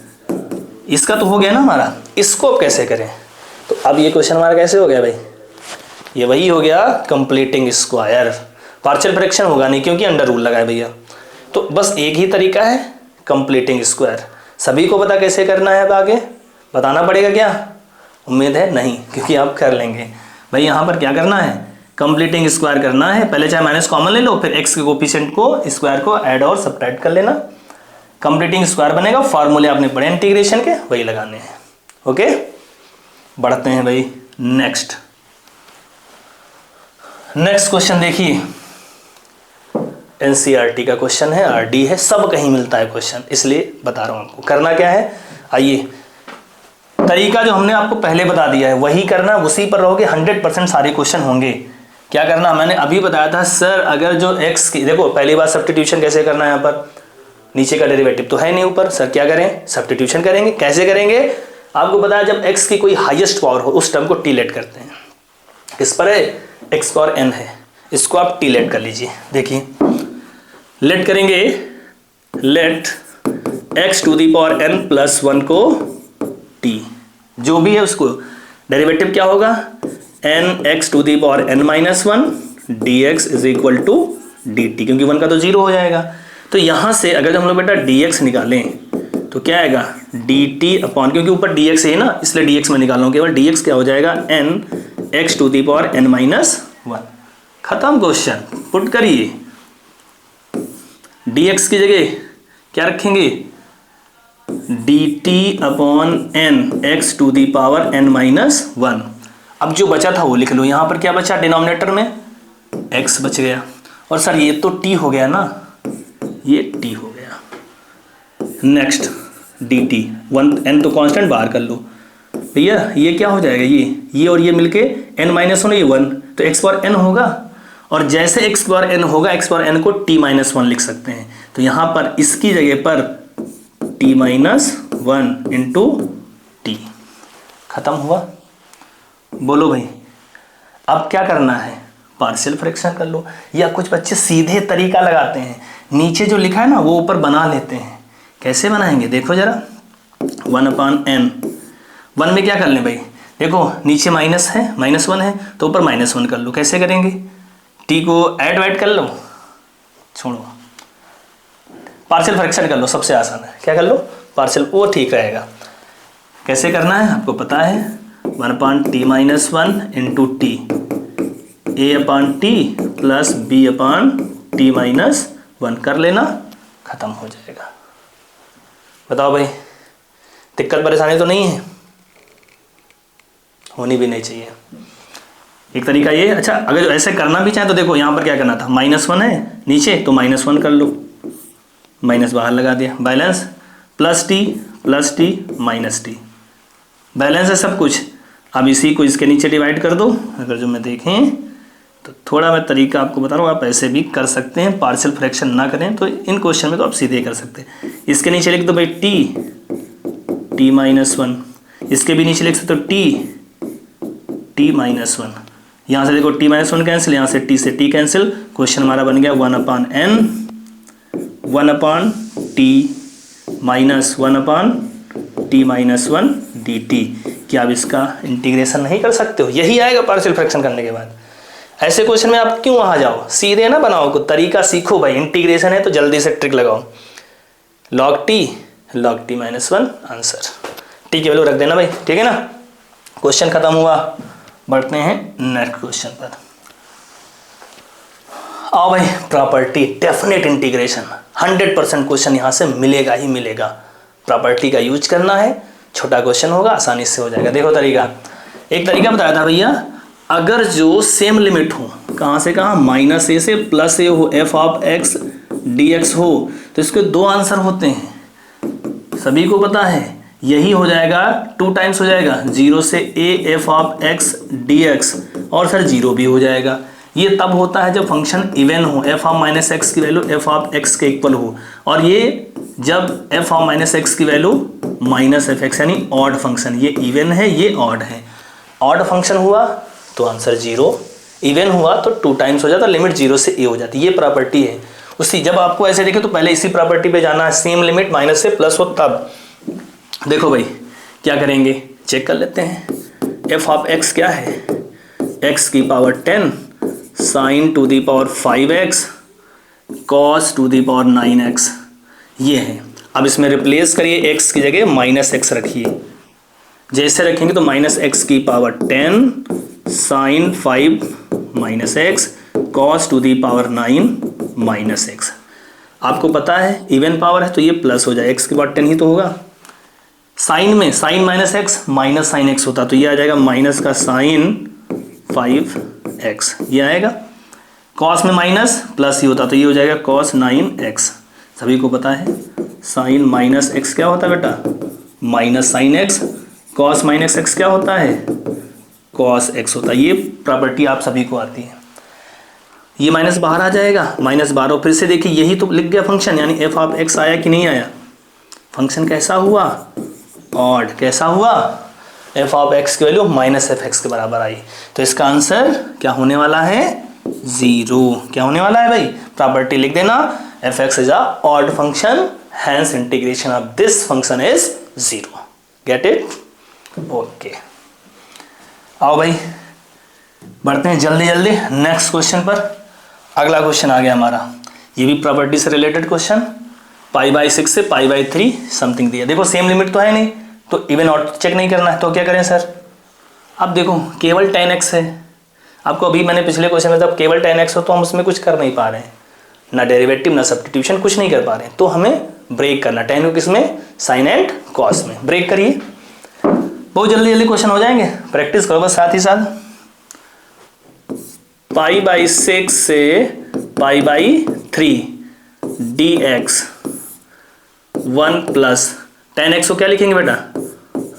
इसका तो हो गया ना हमारा, इसको अब कैसे करें, तो अब ये क्वेश्चन हमारा कैसे हो गया भाई, ये वही हो गया कंप्लीटिंग स्क्वायर। पार्शियल फ्रैक्शन होगा नहीं क्योंकि अंडर रूल लगा है भैया, तो बस एक ही तरीका है कंप्लीटिंग स्क्वायर। सभी को पता कैसे करना है, अब आगे बताना पड़ेगा क्या, उम्मीद है नहीं, क्योंकि आप कर लेंगे भाई। यहाँ पर क्या करना है, कंप्लीटिंग स्क्वायर करना है, पहले चाहे माइनस कॉमन ले लो, फिर x के कोफिशिएंट को स्क्वायर को ऐड और सब्ट्रैक्ट कर लेना, कंप्लीटिंग स्क्वायर बनेगा। फार्मूले आपने पढ़े इंटीग्रेशन के, वही लगाने हैं। ओके, बढ़ते हैं भाई नेक्स्ट क्वेश्चन देखिए, एनसीईआरटी का क्वेश्चन है, आरडी है, सब कहीं मिलता है क्वेश्चन, इसलिए बता रहा हूँ आपको। करना क्या है, आइए तरीका जो हमने आपको पहले बता दिया है वही करना, उसी पर रहोगे, 100% सारे क्वेश्चन होंगे। क्या करना, मैंने अभी बताया था सर, अगर जो x की, देखो पहली बार सब्स्टिट्यूशन कैसे करना है, यहाँ पर नीचे का डेरिवेटिव तो है नहीं ऊपर, सर क्या करें, सब्स्टिट्यूशन करेंगे। कैसे करेंगे, आपको पता है जब x की कोई हाईएस्ट पावर हो उस टर्म को टी लेट करते हैं। किस पर है? x पावर n है, इसको आप टी लेट कर लीजिए। देखिए लेट करेंगे, let x to the power n plus 1 को t, जो भी है उसको डेरिवेटिव क्या होगा, n x to the power n minus 1 dx is equal to dt, क्योंकि 1 का तो 0 हो जाएगा। तो यहां से अगर हम लोग बेटा dx निकालें तो क्या आएगा, dt अपॉन, क्योंकि ऊपर dx है ना इसलिए dx में निकाल रहा हूं केवल, dx क्या हो जाएगा, n x to the power n minus 1। खत्म क्वेश्चन, पुट करिए। dx की जगह क्या रखेंगे, dt upon n x to the power n minus 1। अब जो बचा था वो लिख लो, यहां पर क्या बचा, डिनोमिनेटर में x बच गया, और सर ये तो t हो गया ना, ये t हो गया। नेक्स्ट dt, 1 n तो कांस्टेंट बाहर कर लो भैया, ये क्या हो जाएगा, ये और ये मिलके n माइनस 1 ये 1, तो x पावर n होगा, और जैसे x पावर n होगा x पावर n को t माइनस 1 लिख सकते हैं, तो यहाँ पर इसकी जगह पर t माइनस 1 इंटू टी। खत्म हुआ। बोलो भाई अब क्या करना है, पार्शियल फ्रैक्शन कर लो, या कुछ बच्चे सीधे तरीका लगाते हैं, नीचे जो लिखा है ना वो ऊपर बना लेते हैं। कैसे बनाएंगे देखो जरा, 1/n, 1 में क्या कर लें भाई, देखो नीचे माइनस है, माइनस 1 है तो ऊपर माइनस 1 कर लो। कैसे करेंगे, t को ऐड वाइड कर लो, छोड़ो पार्शियल फ्रैक्शन कर लो, सबसे आसान है, क्या कर लो, पार्शियल, वो ठीक रहेगा। कैसे करना है आपको पता है, 1/t minus 1 into T, a/t plus b/t minus 1 कर लेना, खत्म हो जाएगा। बताओ भाई दिक्कत परेशानी तो नहीं है, होनी भी नहीं चाहिए। एक तरीका ये, अच्छा अगर ऐसे करना भी चाहे तो देखो यहाँ पर क्या करना था, -1 है नीचे तो -1 कर लो, माइनस बाहर लगा दिया, balance plus T minus T, balance है सब कुछ। अब इसी को इसके नीचे डिवाइड कर दो। अगर जो मैं देखें तो थोड़ा मैं तरीका आपको बता रहा हूँ, आप ऐसे भी कर सकते हैं, पार्शियल फ्रैक्शन ना करें तो इन क्वेश्चन में तो आप सीधे कर सकते हैं। इसके नीचे लिख दो भाई टी माइनस 1, इसके भी नीचे लिख सकते हो टी माइनस 1। यहाँ से देखो टी माइनस 1 कैंसिल, यहाँ से टी कैंसिल, क्वेश्चन हमारा बन गया 1/n 1/t minus 1/t minus 1 dt। क्या आप इसका इंटीग्रेशन नहीं कर सकते हो, यही आएगा पार्शियल फ्रैक्शन करने के बाद। ऐसे क्वेश्चन में आप क्यों वहां जाओ, सीधे ना बनाओ, कुछ तरीका सीखो भाई, इंटीग्रेशन है तो जल्दी से ट्रिक लगाओ। log t minus 1 answer, T की वैल्यू रख देना भाई, ठीक है ना। क्वेश्चन खत्म हुआ, बढ़ते हैं नेक्स्ट क्वेश्चन पर। आओ भाई, प्रॉपर्टी डेफिनेट इंटीग्रेशन, 100% क्वेश्चन यहाँ से मिलेगा ही मिलेगा। प्रॉपर्टी का यूज करना है, छोटा क्वेश्चन होगा, आसानी से हो जाएगा। देखो तरीका, एक तरीका बताया था भैया, अगर जो सेम लिमिट हो, कहाँ से कहाँ, -a से +a हो, f(x) dx हो, तो इसके 2 आंसर होते हैं, सभी को पता है। यही हो जाएगा 2 टाइम्स हो जाएगा, 0 से a f(x) dx, और फिर 0 भी हो जाएगा। ये तब होता है जब फंक्शन इवन हो, f(-x) की वैल्यू f(x) के इक्वल हो, और ये जब f(-x) की वैल्यू -fx यानी ऑड फंक्शन, ये इवन है ये ऑड है। ऑड फंक्शन हुआ तो आंसर 0, इवन हुआ तो 2 टाइम्स हो जाता, लिमिट 0 से a हो जाती, ये प्रॉपर्टी है उसी। जब आपको ऐसे देखे तो पहले इसी प्रॉपर्टी पे जाना है, सेम लिमिट माइनस से प्लस हो तब। देखो भाई क्या करेंगे, चेक कर लेते हैं। f(x) क्या है, x की power 10 sin to the power 5x cos to the power 9x, ये है। अब इसमें रिप्लेस करिए, x की जगह -x रखिए, जैसे रखेंगे तो -x की power 10 sin 5 -x cos to the power 9 -x। आपको पता है इवन पावर है तो ये प्लस हो जाए, x की पावर 10 ही तो होगा। साइन में sine -x minus sine x होता तो ये आ जाएगा माइनस का साइन 5x, ये आएगा। cos में माइनस प्लस ही होता तो ये हो जाएगा cos 9x। सभी को पता है साइन -x क्या होता है बेटा, minus sine x, cos -x क्या होता है, cos x होता है। ये प्रॉपर्टी आप सभी को आती है। ये माइनस बाहर आ जाएगा, -12, फिर से देखिए यही तो लिख गया फंक्शन, यानी f(x) आया कि नहीं आया, फंक्शन कैसा हुआ, ऑड कैसा हुआ, एफ ऑफ एक्स की वैल्यू माइनस एफ एक्स के बराबर आई, तो इसका आंसर क्या होने वाला है, 0। क्या होने वाला है भाई, प्रॉपर्टी लिख देना, f x is a odd function, hence integration of this function is 0। Get it, okay. आओ भाई बढ़ते हैं जल्दी जल्दी नेक्स्ट क्वेश्चन पर। अगला क्वेश्चन आ गया हमारा, ये भी प्रॉपर्टी से रिलेटेड क्वेश्चन, π/6 से π/3 समथिंग दिया। देखो सेम लिमिट तो है नहीं, तो इवन ऑड चेक नहीं करना है, तो क्या करें सर, अब देखो केवल 10x है, आपको अभी मैंने पिछले क्वेश्चन में जब केवल 10x हो तो हम उसमें कुछ कर नहीं पा रहे हैं, ना डेरिवेटिव ना सब्स्टिट्यूशन, कुछ नहीं कर पा रहे हैं, तो हमें ब्रेक करना, 10 को किसमें, साइन एंड कॉस में। ब्रेक करिए, बहुत जल्दी जल्दी क्वेश्चन हो जाएंगे, प्रैक्टिस करो बस साथ ही साथ। π/6 से π/3 dx 1 प्लस 10x को क्या लिखेंगे बेटा,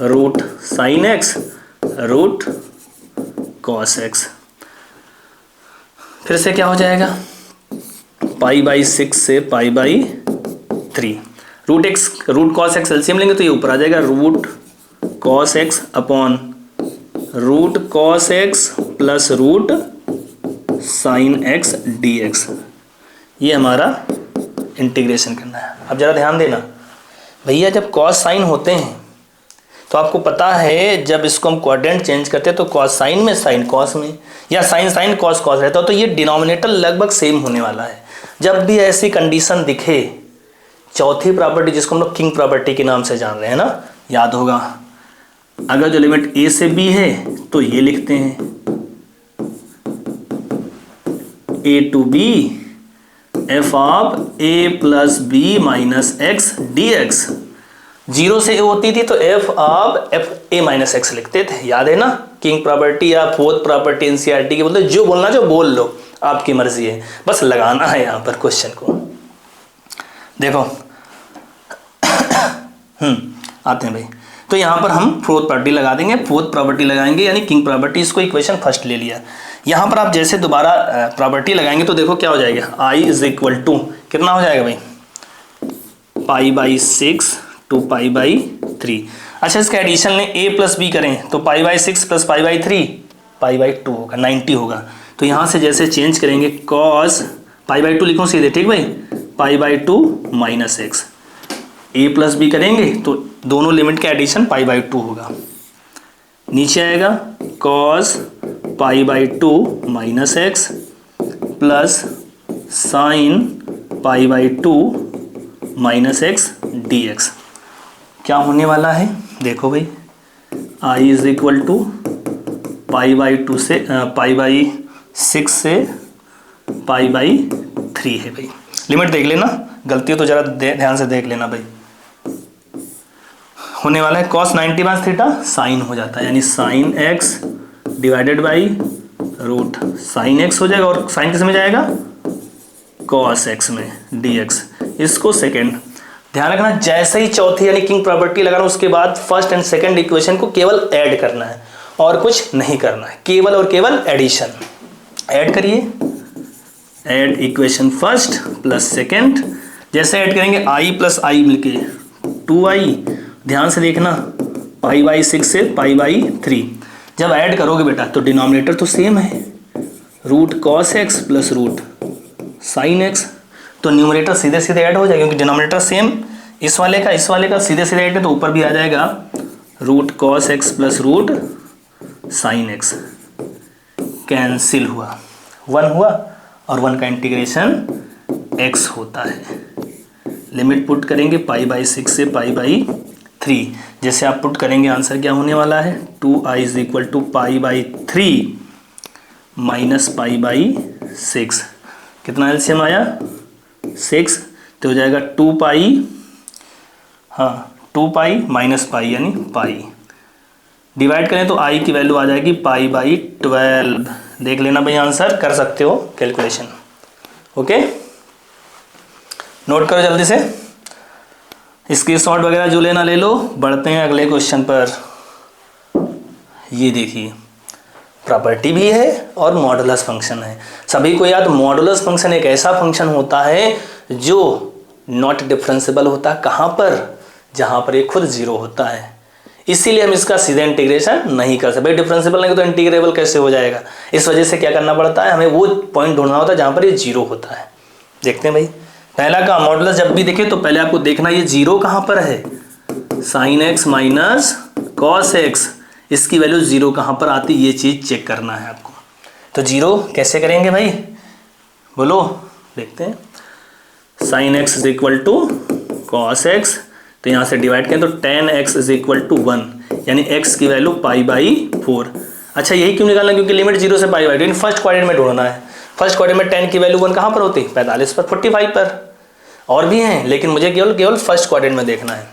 root sine x root cos x. फिर से क्या हो जाएगा, π/6 से π/3 root x root cos x LCM लेंगे तो ये ऊपर आ जाएगा, root cos x upon root cos x plus root sine x d x. ये हमारा इंटीग्रेशन करना है। अब जरा ध्यान देना भैया, जब कॉस साइन होते हैं तो आपको पता है जब इसको हम क्वाड्रेंट चेंज करते हैं तो कॉस साइन में साइन कॉस में, या साइन साइन कॉस कॉस रहता है, तो ये डिनोमिनेटर लगभग सेम होने वाला है। जब भी ऐसी कंडीशन दिखे, चौथी प्रॉपर्टी जिसको हम लोग किंग प्रॉपर्टी के नाम से जान रहे हैं ना, याद होगा, अगर जो लिमिट a से b है तो ये लिखते हैं a to b f of a plus b minus x d x. 0 से a होती थी तो f of f a minus x लिखते थे, याद है ना, किंग प्रॉपर्टी या फोर्थ प्रॉपर्टी एनसीईआरटी की बोलते, जो बोलना जो बोल लो, आपकी मर्जी है, बस लगाना है यहाँ पर क्वेश्चन को। देखो आते हैं भाई, तो यहाँ पर हम फोर्थ प्रॉपर्टी लगा देंगे, फोर्थ प्रॉपर्टी लगाएंगे यानी किंग प्रॉपर्टी, इसको इक्वेशन फर्स्ट ले लिया। यहाँ पर आप जैसे दोबारा प्रॉपर्टी लगाएंगे तो देखो क्या हो जाएगा, i इज इक्वल टू कितना हो जाएगा भाई, π/6 to π/3। अच्छा इसका एडिशन लें, a प्लस बी करें तो π/6 प्लस π/3 π/2 होगा, 90 होगा। तो यहाँ से जैसे चेंज करेंगे cos π/2 लिखूँ सीधे, ठीक भाई, π/2 minus x, a plus b करेंगे तो दोनों लिमिट का एडिशन π/2 होगा, नीचे आएगा cos π/2 minus x plus sine π/2 minus x d x. क्या होने वाला है देखो भाई, i इज इक्वल टू π/2 से π/6 से π/3 है भाई। लिमिट देख लेना, गलती हो तो जरा ध्यान से देख लेना भाई। होने वाला है cos 90 माइनस थीटा साइन हो जाता है, यानी sine x divided by root sine x हो जाएगा, और साइन किस में जाएगा, cos x में dx। इसको सेकेंड ध्यान रखना, जैसे ही चौथी यानी किंग प्रॉपर्टी लगाना उसके बाद फर्स्ट एंड सेकेंड इक्वेशन को केवल ऐड करना है और कुछ नहीं करना है, केवल और केवल एडिशन। ऐड करिए, add equation first plus second, जैसे ऐड करेंगे i प्लस आई मिलके 2i, ध्यान से देखना π/6 से π/3। जब ऐड करोगे बेटा तो डिनोमिनेटर तो सेम है, root cos x plus root sine x, तो न्यूमरेटर सीधे सीधे ऐड हो जाएगा क्योंकि डिनोमिनेटर सेम, इस वाले का सीधे सीधे ऐड है तो ऊपर भी आ जाएगा root cos x plus root sine x, cancel हुआ, 1 हुआ और 1 का इंटीग्रेशन x होता है। लिमिट पुट करेंगे π/6 से π/3, जैसे आप पुट करेंगे आंसर क्या होने वाला है, 2i is equal to π/3 minus π/6, कितना एलसीएम आया 6, तो हो जाएगा 2π, हाँ 2π माइनस पाई यानी पाई, डिवाइड करें तो i की वैल्यू आ जाएगी π/12। देख लेना भाई, आंसर कर सकते हो कैलकुलेशन, ओके, नोट करो जल्दी से, स्क्रीनशॉट वगैरह जो लेना ले लो। बढ़ते हैं अगले क्वेश्चन पर। ये देखिए प्रॉपर्टी भी है और मॉडुलस फंक्शन है। सभी को याद, मॉडुलस फंक्शन एक ऐसा फंक्शन होता है जो नॉट डिफरेंशिएबल होता है, कहाँ पर, जहाँ पर ये खुद जीरो होता है। इसीलिए हम इसका सीधे इंटीग्रेशन नहीं कर सकते। भाई डिफरेंशिएबल नहीं तो इंटीग्रेबल कैसे हो जाएगा। इस वजह से क्या करना पड़ता है, हमें वो पॉइंट ढूंढना होता है जहाँ पर ये जीरो होता है। देखते हैं भाई, पहला का मॉडुलस जब भी देखे तो पहले आपको देखना ये जीरो कहाँ पर है, sign x minus cos x, इसकी वैल्यू जीरो कहाँ पर आती है ये चीज़ चेक करना है आपको। तो जीरो कैसे करेंगे भाई, बोलो, देखते हैं। Sine x is equal to cos x, तो यहाँ से डिवाइड करें तो tan x is equal to 1, यानी x की वैल्यू π/4। अच्छा यही क्यों निकालना, क्योंकि लिमिट 0 से π/2 इन फर्स्ट क्वाड्रेंट में ढूंढना है। फर्स्ट क्वाड्रेंट में 10 की वैल्यू 1 कहाँ पर होती है, 45 पर, 45 पर, और भी हैं लेकिन मुझे केवल फर्स्ट क्वाड्रेंट में देखना है।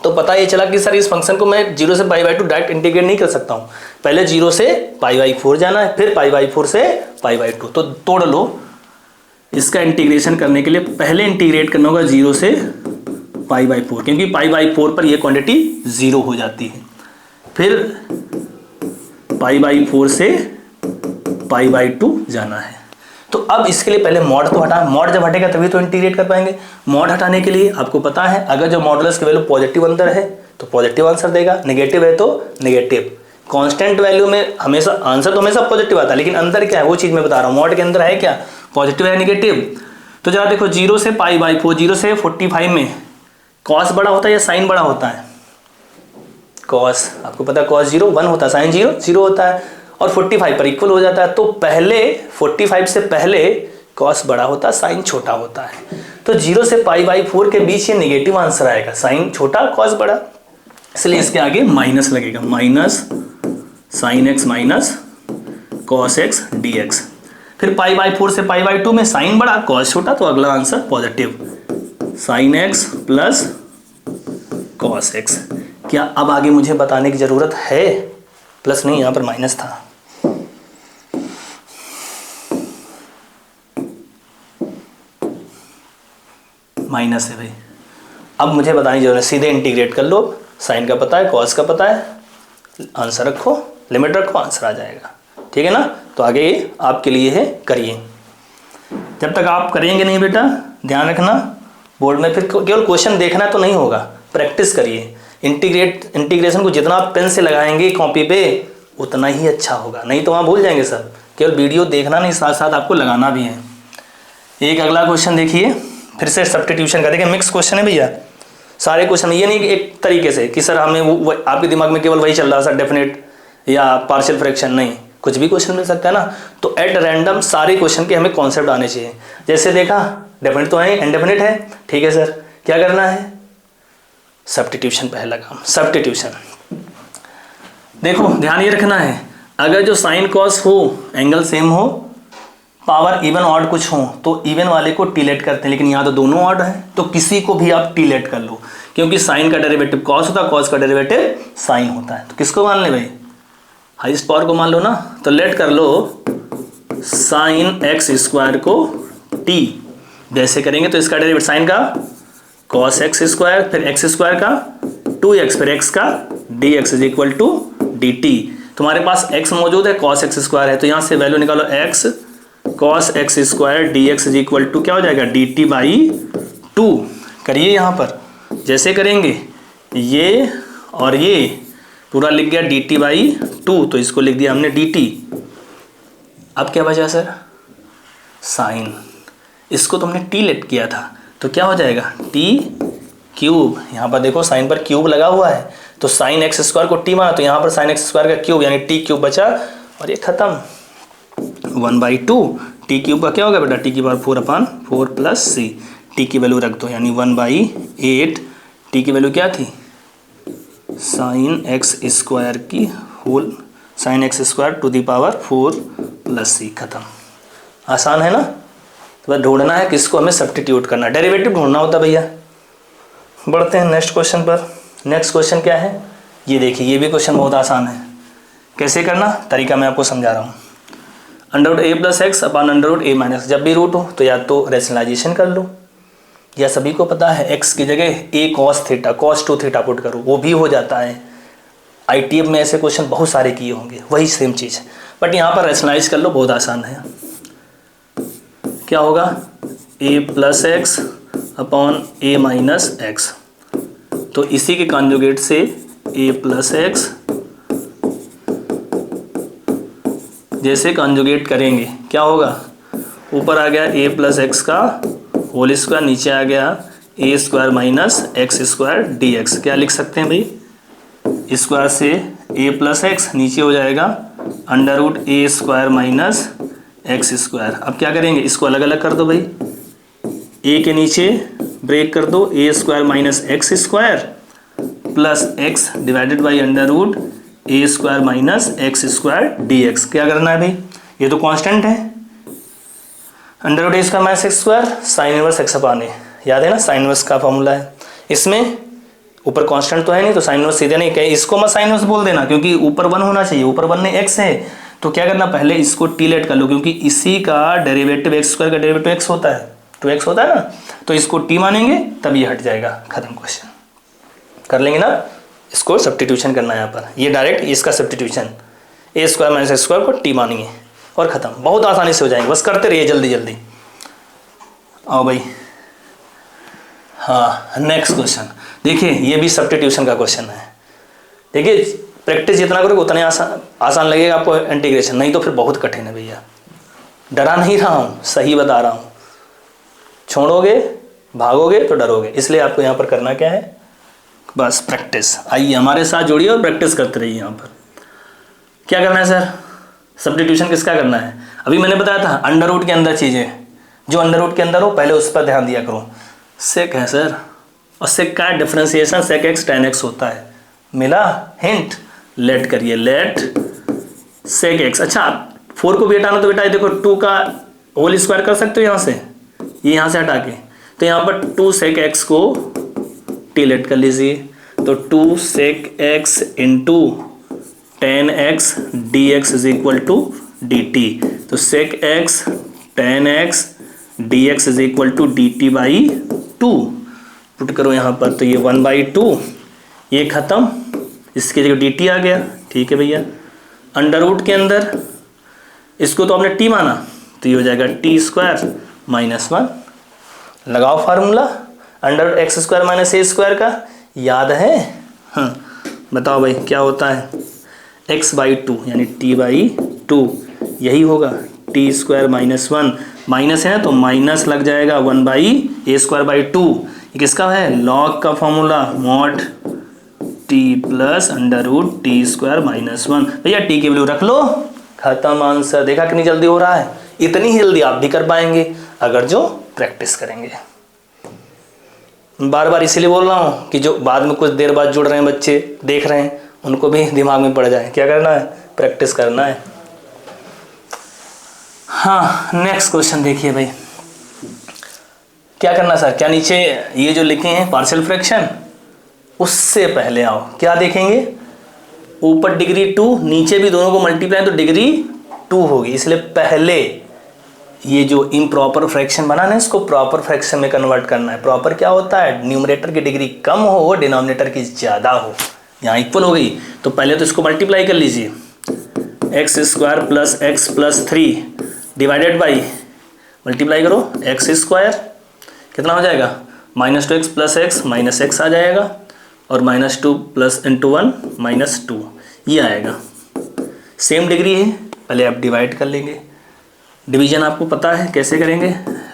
तो पता ये चला कि सर इस फंक्शन को मैं 0 से π/2 डायरेक्ट इंटीग्रेट नहीं कर सकता हूँ, पहले 0 से π/4 जाना है, फिर π/4 से π/2। तो तोड़ लो, इसका इंटीग्रेशन करने के लिए पहले इंटीग्रेट करना होगा 0 से π/4, क्योंकि π/4 पर ये क्वांटिटी 0 हो जाती है, फिर π/4 से π/2 जाना है। तो अब इसके लिए पहले मॉड तो हटा, मॉड जब हटेगा तभी तो इंटीग्रेट कर पाएंगे। मॉड हटाने के लिए आपको पता है अगर जो मॉडुलस की वैल्यू पॉजिटिव अंदर है तो पॉजिटिव आंसर देगा, नेगेटिव है तो नेगेटिव। कांस्टेंट वैल्यू में हमेशा आंसर तो हमेशा पॉजिटिव आता है, लेकिन अंदर क्या है वो चीज़ मैं बता रहा हूँ। मॉड के अंदर है क्या, पॉजिटिव है नेगेटिव। तो जरा देखो 0 से π/4, 0 से 45 में कॉस बड़ा होता है या साइन बड़ा होता है, कॉस, आपको पता है कॉस 0 1 होता है, साइन 0 0 होता है, और 45 पर इक्वल हो जाता है। तो पहले 45 से पहले कॉस बड़ा होता है, साइन छोटा होता है। तो 0 से π/4 के बीच ये नेगेटिव आंसर आएगा, साइन छोटा कॉस बड़ा, इसलिए इसके आगे माइनस लगेगा, minus sign x minus cos x dx। फिर π/4 से π/2 में साइन बड़ा कॉस छोटा, तो अगला answer positive, sign x plus cos x. क्या अब आगे मुझे बताने की जरूरत है, प्लस नहीं यहाँ पर माइनस था। माइनस है भाई, अब मुझे बताने की जरूरत है, सीधे इंटीग्रेट कर लो। साइन का पता है, कॉस का पता है, आंसर रखो, लिमिट रखो, आंसर आ जाएगा। ठीक है ना। तो आगे ये आपके लिए है, करिए। जब तक आप करेंगे नहीं बेटा, ध्यान रखना बोर्ड में फिर केवल क्वेश्चन देखना तो नहीं होगा, प्रैक्टिस करिए। इंटीग्रेशन को जितना आप पेन से लगाएंगे कॉपी पे उतना ही अच्छा होगा, नहीं तो वहाँ भूल जाएंगे सब। केवल वीडियो देखना नहीं, साथ साथ आपको लगाना भी है। एक अगला क्वेश्चन देखिए, फिर से सब्स्टिट्यूशन का, देखिए मिक्स क्वेश्चन है भैया, सारे क्वेश्चन। ये नहीं कि एक तरीके से कि सर हमें वो आपके दिमाग में केवल वही चल रहा है सर, डेफिनेट या पार्शियल फ्रैक्शन, नहीं, कुछ भी क्वेश्चन मिल सकता है ना। तो एट रैंडम सारे क्वेश्चन के हमें कॉन्सेप्ट आने चाहिए। जैसे देखा डेफिनेट तो है, इनडेफिनेट है, ठीक है सर, क्या करना है, सब्स्टिट्यूशन पहला काम, सब्स्टिट्यूशन। देखो ध्यान ये रखना है, अगर जो साइन कॉस हो, एंगल सेम हो, पावर इवन ऑड कुछ हो तो इवन वाले को टी लेट करते हैं, लेकिन यहाँ तो दोनों ऑड है तो किसी को भी आप टी लेट कर लो, क्योंकि साइन का डेरिवेटिव कॉस होता है, कॉस का डेरिवेटिव साइन होता है। तो किसको मान ले भाई, हाईएस्ट पावर को मान लो ना। तो लेट कर लो साइन एक्स स्क्वायर को टी, जैसे करेंगे तो इसका डेरिवेटिव साइन का कॉस एक्स स्क्वायर, फिर एक्स स्क्वायर का 2x, फिर x का dx is equal to dt। तुम्हारे पास x मौजूद है, cos x स्क्वायर है, तो यहाँ से वैल्यू निकालो x cos x square dx is equal to क्या हो जाएगा, dt/2। करिए यहाँ पर, जैसे करेंगे ये और ये पूरा लिख गया dt/2, तो इसको लिख दिया हमने dt। अब क्या बचा सर, साइन, इसको तुमने t लेट किया था तो क्या हो जाएगा t क्यूब। यहाँ पर देखो साइन पर क्यूब लगा हुआ है, तो साइन एक्स स्क्वायर को t माना, तो यहाँ पर साइन एक्स स्क्वायर का क्यूब यानी t क्यूब बचा, और ये खत्म, 1/2। t क्यूब का क्या होगा बेटा, t की पावर 4/4 प्लस c, t की वैल्यू रख दो यानी 1/8। t की वैल्यू क्या थी, साइन एक्स स्क्वायर की whole, sine x square to the power 4 plus c, खत्म। आसान है ना। तो बस ढूंढना है किसको, हमें सब्स्टिट्यूट करना, डेरिवेटिव ढूंढना होता भैया। बढ़ते हैं नेक्स्ट क्वेश्चन पर। नेक्स्ट क्वेश्चन क्या है, ये देखिए, ये भी क्वेश्चन बहुत आसान है। कैसे करना, तरीका मैं आपको समझा रहा हूँ। √a+x/√a-, जब भी रूट हो तो या तो रेशनलाइजेशन कर लो, या सभी को पता है x की जगह a cos theta, cos 2 theta put करो, वो भी हो जाता है। ITF में ऐसे क्वेश्चन बहुत सारे किए होंगे, वही सेम चीज़, बट यहाँ पर रेशनलाइज कर लो, बहुत आसान है। क्या होगा, a+x/a-x, तो इसी के कॉन्जुगेट से ए प्लस एक्स, जैसे कंजुगेट करेंगे क्या होगा, ऊपर आ गया ए प्लस एक्स का होल स्क्वायर, नीचे आ गया a square minus x square d x. क्या लिख सकते हैं भाई, स्क्वायर से ए प्लस एक्स, नीचे हो जाएगा under root a square minus x square. अब क्या करेंगे, इसको अलग अलग कर दो भाई, ए के नीचे ब्रेक कर दो a square minus x square plus x divided by under root a square minus x square d x. क्या करना है भाई, ये तो कांस्टेंट है, under root a square minus x square sine inverse x upon a, याद है ना साइन इनवर्स का फॉर्मूला है। इसमें ऊपर कांस्टेंट तो है नहीं, तो साइन इनवर्स सीधे नहीं, कहीं इसको मत साइन इनवर्स बोल देना, क्योंकि ऊपर 1 होना चाहिए, ऊपर 1 में एक्स है, तो क्या करना, पहले इसको टी लेट कर लो, क्योंकि इसी का डेरिवेटिव एक्स स्क्वायर का डेरिवेटिव एक्स होता है, 2x होता है ना, तो इसको टी मानेंगे तब ये हट जाएगा, खत्म क्वेश्चन। कर लेंगे ना, इसको सब्स्टिट्यूशन करना है यहाँ पर, ये डायरेक्ट इसका सब्स्टिट्यूशन, ए स्क्वायर माइनस एक्स स्क्वायर को टी मानेंगे और खत्म, बहुत आसानी से हो जाएंगे, बस करते रहिए जल्दी जल्दी। आओ भाई, हाँ नेक्स्ट क्वेश्चन देखिए, ये भी सब्स्टिट्यूशन का क्वेश्चन है। देखिए प्रैक्टिस जितना करोगे उतना आसान लगेगा आपको इंटीग्रेशन, नहीं तो फिर बहुत कठिन है भैया। डरा नहीं रहा हूँ, सही बता रहा हूँ, छोड़ोगे भागोगे तो डरोगे, इसलिए आपको यहाँ पर करना क्या है, बस प्रैक्टिस। आइए हमारे साथ जुड़िए और प्रैक्टिस करते रहिए। यहाँ पर क्या करना है सर, सब्स्टिट्यूशन किसका करना है, अभी मैंने बताया था अंडर रूट के अंदर चीज़ें, जो अंडर रूट के अंदर हो पहले उस पर ध्यान दिया करो। सेक है सर, और सेक का differentiation sec x tan x होता है, मिला हिंट, लेट करिए, लेट सेक एक्स। अच्छा 4 को भी हटाना तो बेटा ये देखो 2 का होल स्क्वायर कर सकते हो यहाँ से, ये यहाँ से हटा के, तो यहाँ पर 2 सेक एक्स को टी लेट कर लीजिए, तो 2 sec x into tan x d x is equal to d t, तो sec x tan x d x is equal to d t by 2, put करो यहाँ पर, तो ये 1/2, ये खत्म, इसकी जगह डी टी आ गया, ठीक है भैया। अंडर रूट के अंदर इसको तो आपने टी माना, तो ये हो जाएगा टी स्क्वायर माइनस 1, लगाओ formula under x square minus a square का, याद है, हाँ बताओ भाई क्या होता है, x/2 यानी t/2, यही होगा, टी स्क्वायर माइनस 1, माइनस है तो माइनस लग जाएगा 1/a²/2, ये किसका है, लॉग का formula, mod t plus under root t square minus 1, भैया t की वैल्यू रख लो, खत्म आंसर। देखा कितनी जल्दी हो रहा है, इतनी ही जल्दी आप भी कर पाएंगे अगर जो प्रैक्टिस करेंगे। बार बार इसीलिए बोल रहा हूँ कि जो बाद में कुछ देर बाद जुड़ रहे हैं बच्चे देख रहे हैं, उनको भी दिमाग में पड़ जाए, क्या करना है, प्रैक्टिस करना है। हाँ नेक्स्ट क्वेश्चन देखिए भाई, क्या करना सर, क्या नीचे ये जो लिखे हैं पार्शियल फ्रैक्शन, उससे पहले आओ क्या देखेंगे, ऊपर डिग्री 2, नीचे भी दोनों को मल्टीप्लाई तो डिग्री 2 होगी, इसलिए पहले ये जो इम्प्रॉपर फ्रैक्शन बना ना इसको प्रॉपर फ्रैक्शन में कन्वर्ट करना है। प्रॉपर क्या होता है, न्यूमरेटर की डिग्री कम हो डिनोमिनेटर की ज़्यादा हो, यहाँ इक्वल हो गई, तो पहले तो इसको मल्टीप्लाई कर लीजिए, x square plus x plus 3 divided by, multiply करो एक्स स्क्वायर, कितना हो जाएगा, -2x plus x minus x आ जाएगा, और -2 प्लस इंटू 1 -2, ये आएगा। सेम डिग्री है, पहले आप डिवाइड कर लेंगे, डिवीजन आपको पता है कैसे करेंगे,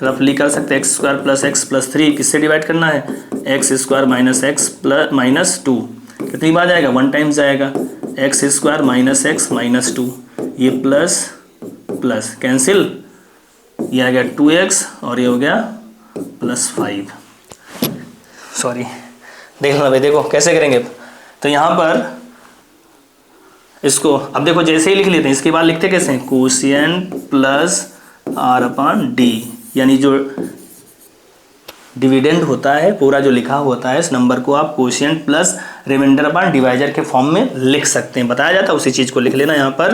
रफली कर सकते हैं, x square plus x plus 3 किससे डिवाइड करना है, x square minus x plus -2, कितनी बार जाएगा, 1 टाइम्स जाएगा, x square minus x minus 2, ये प्लस प्लस कैंसिल, ये आ गया 2x और ये हो गया +5, सॉरी देख लो भाई, देखो कैसे करेंगे, तो यहाँ पर इसको अब देखो जैसे ही लिख लेते हैं, इसके बाद लिखते कैसे हैं, कोशिएंट प्लस r/d, यानी जो डिविडेंड होता है पूरा जो लिखा होता है इस नंबर को आप quotient plus remainder upon divisor के फॉर्म में लिख सकते हैं, बताया जाता है उसी चीज़ को लिख लेना। यहाँ पर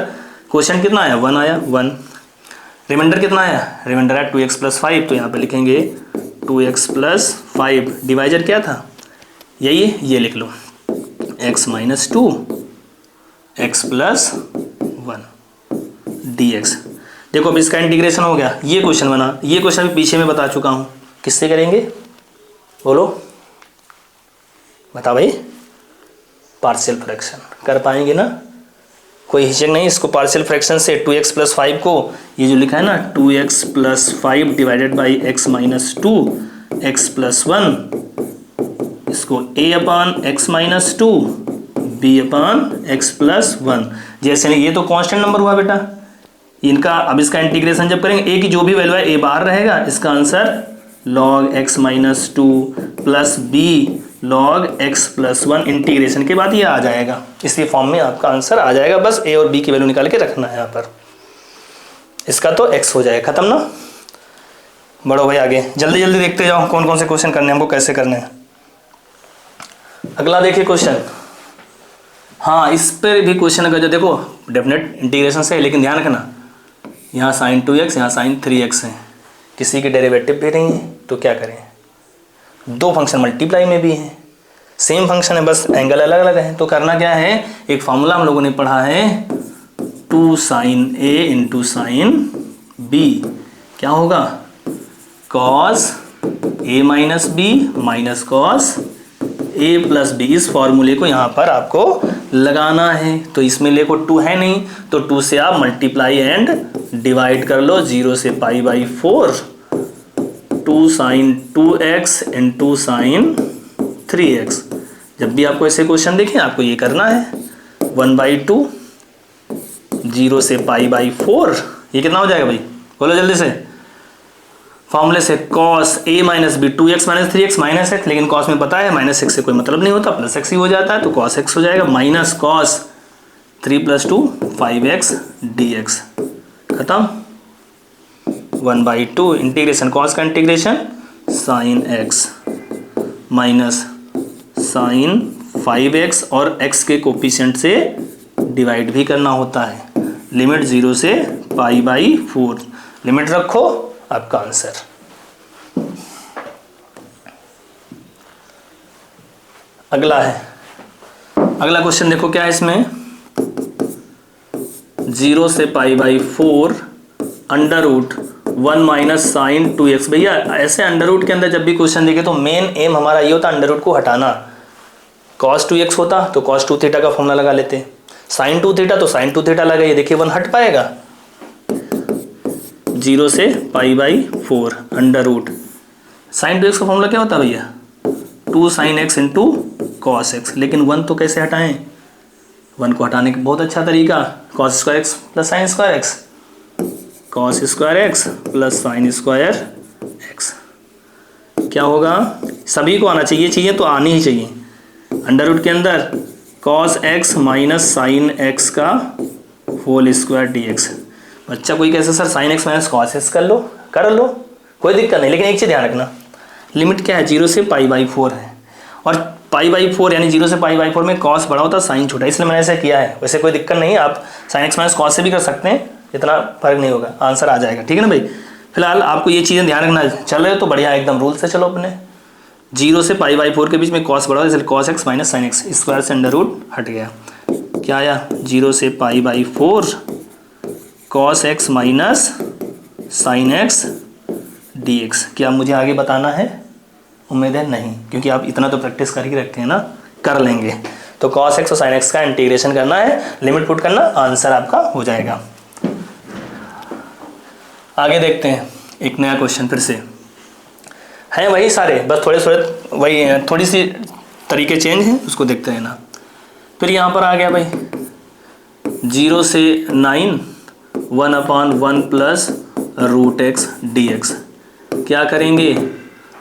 कोशिएंट कितना आया, 1 आया, 1, रिमाइंडर कितना आया, रिमाइंडर आया 2x + 5, तो यहाँ पे लिखेंगे 2x + 5, डिवाइजर क्या था, यही ये लिख लो, x - 2 x + 1 dx। देखो अब इसका इंटीग्रेशन हो गया, ये क्वेश्चन बना, ये क्वेश्चन भी पीछे में बता चुका हूँ, किससे करेंगे बोलो, बता भाई, पार्शियल फ्रैक्शन कर पाएंगे ना, कोई हिचक नहीं। इसको पार्शियल फ्रैक्शन से 2x + 5 को ये जो लिखा है ना 2x + 5 divided by x - 2 x + 1, इसको a/x - 2 b/x + 1 जैसे ये तो कांस्टेंट नंबर हुआ बेटा इनका। अब इसका इंटीग्रेशन जब करेंगे a की जो भी वैल्यू है a बाहर रहेगा, इसका answer log x - 2 plus b log x + 1 integration के बाद ये आ जाएगा। इसी फॉर्म में आपका आंसर आ जाएगा। बस a और b की वैल्यू निकाल के रखना है यहाँ पर। इसका तो x हो जाएगा, खत्म ना। बढ़ो भाई आगे, जल्दी जल्दी देखते जाओ कौन कौन से क्वेश्चन करने हैं हमको, कैसे करने हैं। अगला देखिए क्वेश्चन। हाँ, इस पर भी क्वेश्चन अगर जो देखो डेफिनेट इंटीग्रेशन से है, लेकिन ध्यान रखना यहाँ sin 2x यहाँ sin 3x है, किसी की डेरिवेटिव भी नहीं है, तो क्या करें। दो फंक्शन मल्टीप्लाई में भी हैं, सेम फंक्शन है बस एंगल अलग अलग है। तो करना क्या है, एक फॉर्मूला हम लोगों ने पढ़ा है 2 sin a × sin b क्या होगा, cos a - b minus cos a + b। इस फॉर्मूले को यहाँ पर आपको लगाना है। तो इसमें देखो 2 है नहीं, तो 2 से आप मल्टीप्लाई एंड डिवाइड कर लो, 0 से π/4 2 sin 2x × sin 3x। जब भी आपको ऐसे क्वेश्चन देखें आपको ये करना है 1/2 0 से π/4 ये कितना हो जाएगा भाई, बोलो जल्दी से। फॉर्मूले से cos a - b 2x - 3x minus x, लेकिन cos में पता है -x से कोई मतलब नहीं होता, प्लस x ही हो जाता है, तो cos x हो जाएगा माइनस cos 3 + 2 5x dx। खत्म। 1/2 इंटीग्रेशन cos का integration sin x minus sin 5x और x के कोफिशिएंट से डिवाइड भी करना होता है। लिमिट 0 से π/4 लिमिट रखो, आपका आंसर। अगला है, अगला क्वेश्चन देखो क्या है इसमें, 0 से π/4 √1 - sin 2x। भैया ऐसे अंडर के अंदर जब भी क्वेश्चन देखे तो मेन एम हमारा ये होता अंडर को हटाना। cos 2x होता तो cos 2θ का फॉर्मूला लगा लेते, sin 2θ तो sin 2θ लगाइए, देखिए 1 हट पाएगा। 0 से π/4 √ sin 2x का फॉर्मूला क्या होता है भैया, 2 sin x × cos x। लेकिन 1 तो कैसे हटाएं, 1 को हटाने का बहुत अच्छा तरीका cos square x + sin square x, cos square x + sin square x क्या होगा, सभी को आना चाहिए, चीज़ें तो आनी ही चाहिए। अंडर के अंदर cos x - sin x का होल स्क्वायर dx। बच्चा कोई कैसे sir sin x - cos x कर लो कोई दिक्कत नहीं, लेकिन एक चीज़ ध्यान रखना, लिमिट क्या है 0 से π/4 है, और π/4 यानी 0 से π/4 में cos बड़ा होता है साइन छोटा, इसलिए मैंने ऐसा किया है। वैसे कोई दिक्कत नहीं है, आप sin x - cos से भी कर सकते हैं, इतना फर्क नहीं होगा, आंसर आ जाएगा। ठीक है ना भाई। फिलहाल आपको ये चीज़ें ध्यान रखना, चल रहे हो तो बढ़िया एकदम रूल से चलो अपने। 0 से π/4 के बीच में cos बड़ा होता है, इसलिए cos x - sin x, square से अंडर रूट हट गया, क्या आया 0 से π/4 cos x - sin x dx। क्या मुझे आगे बताना है, उम्मीद है नहीं, क्योंकि आप इतना तो प्रैक्टिस कर ही रखते हैं ना, कर लेंगे। तो cos x और sin x का इंटीग्रेशन करना है, लिमिट पुट करना, आंसर आपका हो जाएगा। आगे देखते हैं एक नया क्वेश्चन, फिर से हैं वही सारे, बस थोड़े थोड़े वही हैं, थोड़ी सी तरीके चेंज हैं, उसको देखते हैं ना। फिर यहाँ पर आ गया भाई 0 से 9 1/1 प्लस √x dx। क्या करेंगे,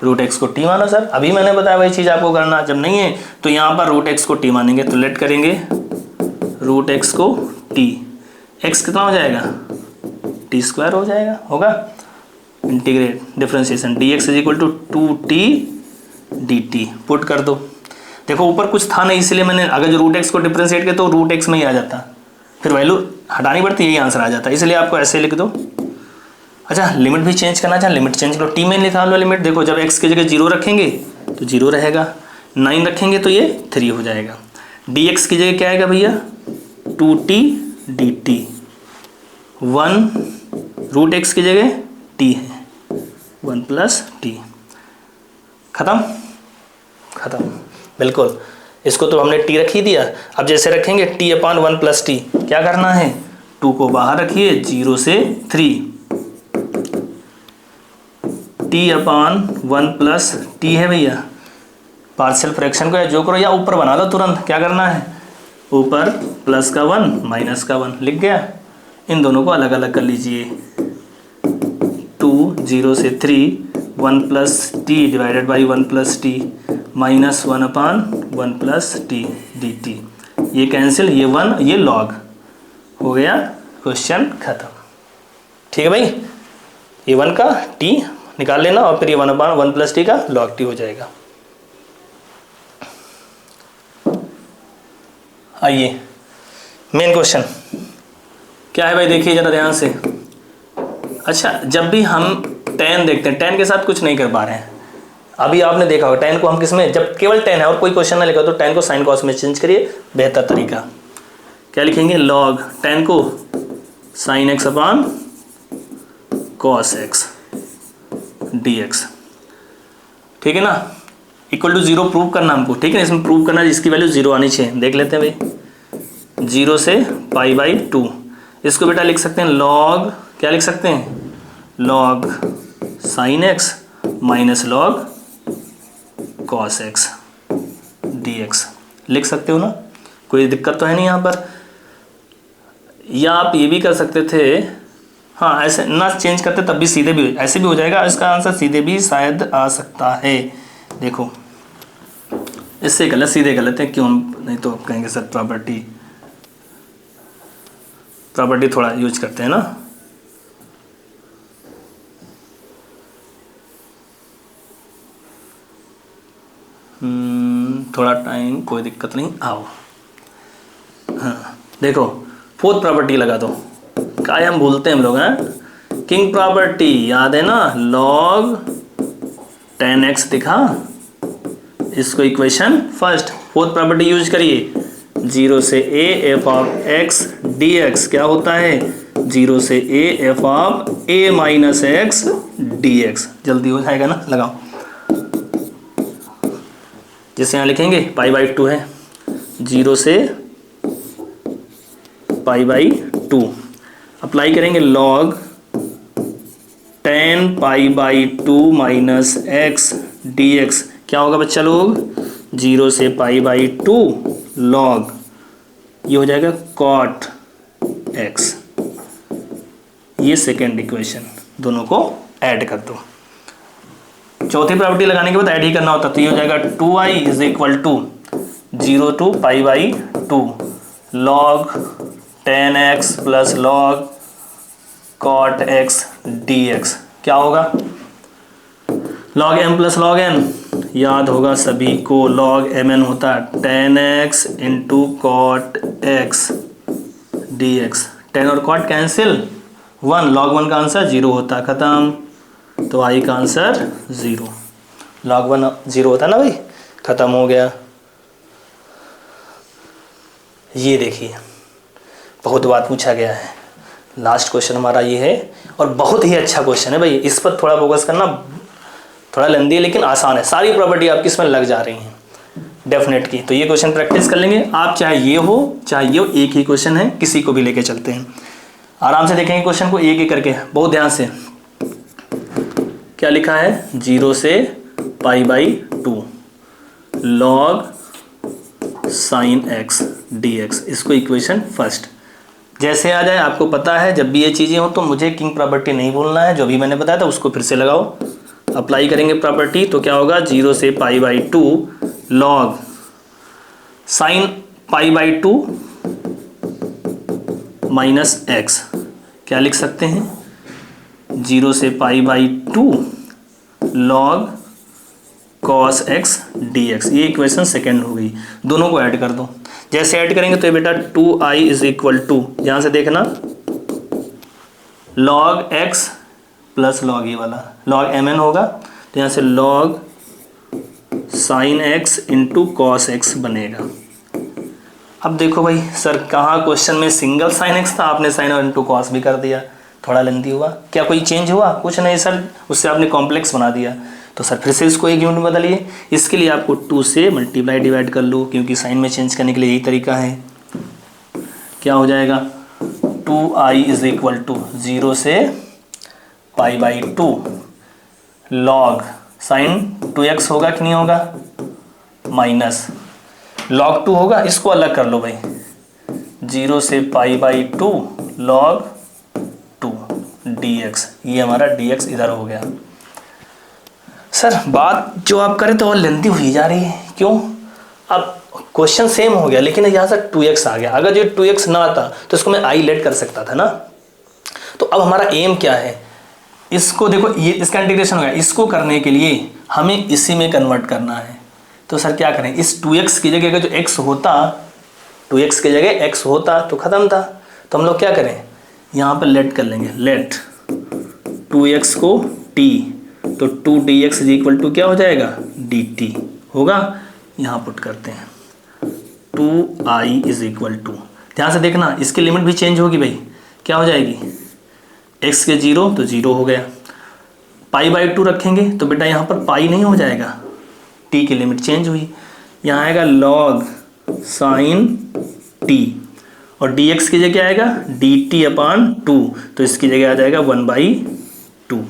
√x को t मानो सर, अभी मैंने बताया वही चीज़ आपको करना। जब नहीं है तो यहाँ पर √x को t मानेंगे, तो लेट करेंगे √x को t, x कितना हो जाएगा t² हो जाएगा, होगा integrate differentiation dx = 2t dt put कर दो। देखो ऊपर कुछ था नहीं, इसलिए मैंने अगर जो √x को डिफरेंशिएट किया तो √x में ही आ जाता, फिर वैल्यू हटानी पड़ती, यही आंसर आ जाता, इसलिए आपको ऐसे लिख दो। अच्छा लिमिट भी चेंज करना चाहे, लिमिट चेंज करो, t में लिखा लो लिमिट। देखो जब x की जगह 0 रखेंगे तो 0 रहेगा, 9 रखेंगे तो ये 3 हो जाएगा। dx की जगह क्या आएगा भैया 2t dt, 1 √x की जगह t है 1 + t। खत्म बिल्कुल। इसको तो हमने टी रख ही दिया। अब जैसे रखेंगे टी अपान 1 प्लस टी, क्या करना है, 2 को बाहर रखिए, 0 से 3 टी अपान 1 प्लस टी है भैया। पार्शियल फ्रैक्शन को या जो करो या ऊपर बना लो तुरंत, क्या करना है, ऊपर प्लस का 1 माइनस का 1 लिख गया। इन दोनों को अलग अलग कर लीजिए, 2 0 से 3 1 plus T divided by 1 plus T minus 1 upon 1 plus T D T. ये कैंसिल, ये 1 ये लॉग हो गया, क्वेश्चन खत्म। ठीक है भाई, ये 1 का टी निकाल लेना और फिर ये 1 अपान 1 प्लस टी का लॉग टी हो जाएगा। आइए मेन क्वेश्चन क्या है भाई, देखिए जरा ध्यान से। अच्छा, जब भी हम tan देखते हैं, tan के साथ कुछ नहीं कर पा रहे हैं, अभी आपने देखा होगा tan को हम किस में, जब केवल tan है और कोई क्वेश्चन ना लिखा तो tan को sin cos में चेंज करिए, बेहतर तरीका। क्या लिखेंगे, log tan को sin x अपान cos x dx, ठीक है ना, इक्वल टू 0 प्रूव करना हमको, ठीक है। इसमें प्रूव करना जिसकी वैल्यू 0 आनी चाहिए, देख लेते हैं भाई। 0 से पाई बाई 2, इसको बेटा लिख सकते हैं log, क्या लिख सकते हैं, log sin x minus log cos x dx लिख सकते हो ना, कोई दिक्कत तो है नहीं यहाँ पर। या आप ये भी कर सकते थे, हाँ ऐसे ना चेंज करते तब भी सीधे भी, ऐसे भी हो जाएगा, इसका आंसर सीधे भी शायद आ सकता है। देखो इससे गलत सीधे गलत है, क्यों, नहीं तो आप कहेंगे सर प्रॉपर्टी थोड़ा यूज करते हैं ना। थोड़ा टाइम, कोई दिक्कत नहीं, आओ। हाँ देखो, फोर्थ प्रॉपर्टी लगा दो, क्या हम भूलते हैं हम लोग, हैं किंग प्रॉपर्टी याद है ना, log tan x दिखा, इसको equation first, fourth property use करिए, 0 से a f of x dx क्या होता है, 0 से a f of a minus x dx, जल्दी हो जाएगा ना, लगाओ। जैसे यहाँ लिखेंगे पाई बाई 2 है, 0 से पाई बाई 2 अप्लाई करेंगे, log tan pi by 2 minus x dx क्या होगा बच्चा लोग, 0 से पाई बाई 2 log, ये हो जाएगा cot x। ये सेकेंड इक्वेशन, दोनों को ऐड कर दो। चौथी प्रॉपर्टी लगाने के बाद ऐड ही करना होता, तो ये हो जाएगा 2i is equal to 0 to pi by 2 log tan x plus log cot x dx क्या होगा, log m plus log n याद होगा सभी को, log mn होता है tan x into cot x dx, tan और cot कैंसिल, 1 log 1 का आंसर 0 होता, खत्म। तो i का आंसर 0, log 1 0 होता ना भाई, खत्म हो गया। ये देखिए बहुत बात पूछा गया है, लास्ट क्वेश्चन हमारा ये है और बहुत ही अच्छा क्वेश्चन है भाई, इस पर थोड़ा फोकस करना, थोड़ा लेंदी है लेकिन आसान है, सारी प्रॉपर्टी आपकी इसमें लग जा रही हैं डेफिनेट की। तो ये क्वेश्चन प्रैक्टिस कर लेंगे आप, चाहे ये हो चाहे ये हो, एक ही क्वेश्चन है, किसी को भी लेके चलते हैं, आराम से देखेंगे क्वेश्चन को एक एक करके, बहुत ध्यान से। क्या लिखा है, 0 से पाई by 2 log sin x dx, इसको इक्वेशन फर्स्ट जैसे आ जाए, आपको पता है जब भी ये चीज़ें हो तो मुझे किंग प्रॉपर्टी नहीं भूलना है, जो भी मैंने बताया था उसको फिर से लगाओ, अप्लाई करेंगे प्रॉपर्टी, तो क्या होगा, 0 से पाई by 2 log sin pi by 2 minus x, क्या लिख सकते हैं, 0 से पाई by 2 log cos x dx, ये इक्वेशन सेकेंड हो गई, दोनों को ऐड कर दो। जैसे ऐड करेंगे तो ये बेटा 2i इज इक्वल टू, यहाँ से देखना log x प्लस log ये वाला log mn होगा, तो यहाँ से log sin x into cos x बनेगा। अब देखो भाई सर कहाँ क्वेश्चन में सिंगल sin x था, आपने sin और इंटू cos भी कर दिया, थोड़ा लेंथी हुआ, क्या कोई चेंज हुआ, कुछ नहीं सर, उससे आपने कॉम्प्लेक्स बना दिया। तो सर फिर से इसको एक यूनिट में बदलिए। इसके लिए आपको 2 से मल्टीप्लाई डिवाइड कर लो, क्योंकि साइन में चेंज करने के लिए यही तरीका है। क्या हो जाएगा 2i इज इक्वल टू 0 से π/2 लॉग साइन 2x होगा कि नहीं होगा, माइनस लॉग 2 होगा। इसको अलग कर लो भाई, 0 से π/2 लॉग 2 dx। ये हमारा dx इधर हो गया। सर बात जो आप करें तो और लेंथी हुई जा रही है, क्यों? अब क्वेश्चन सेम हो गया लेकिन यहाँ से 2x आ गया। अगर जो 2x ना आता तो इसको मैं i लेट कर सकता था ना। तो अब हमारा एम क्या है, इसको देखो, ये इसका इंटीग्रेशन हो गया। इसको करने के लिए हमें इसी में कन्वर्ट करना है। तो सर क्या करें, इस 2x की जगह अगर जो x होता, 2x की जगह x होता तो ख़त्म था। तो हम लोग क्या करें, यहाँ पर लेट कर लेंगे, लेट 2x को t, तो 2dx इज इक्वल टू क्या हो जाएगा, dt होगा। यहाँ पुट करते हैं 2i इज इक्वल टू, ध्यान से देखना इसकी लिमिट भी चेंज होगी भाई। क्या हो जाएगी, x के 0 तो 0 हो गया, π/2 रखेंगे तो बेटा यहाँ पर पाई नहीं हो जाएगा, t की लिमिट चेंज हुई। यहाँ आएगा log sin t, और dx की जगह आएगा dt/2, तो इसकी जगह आ जाएगा 1/2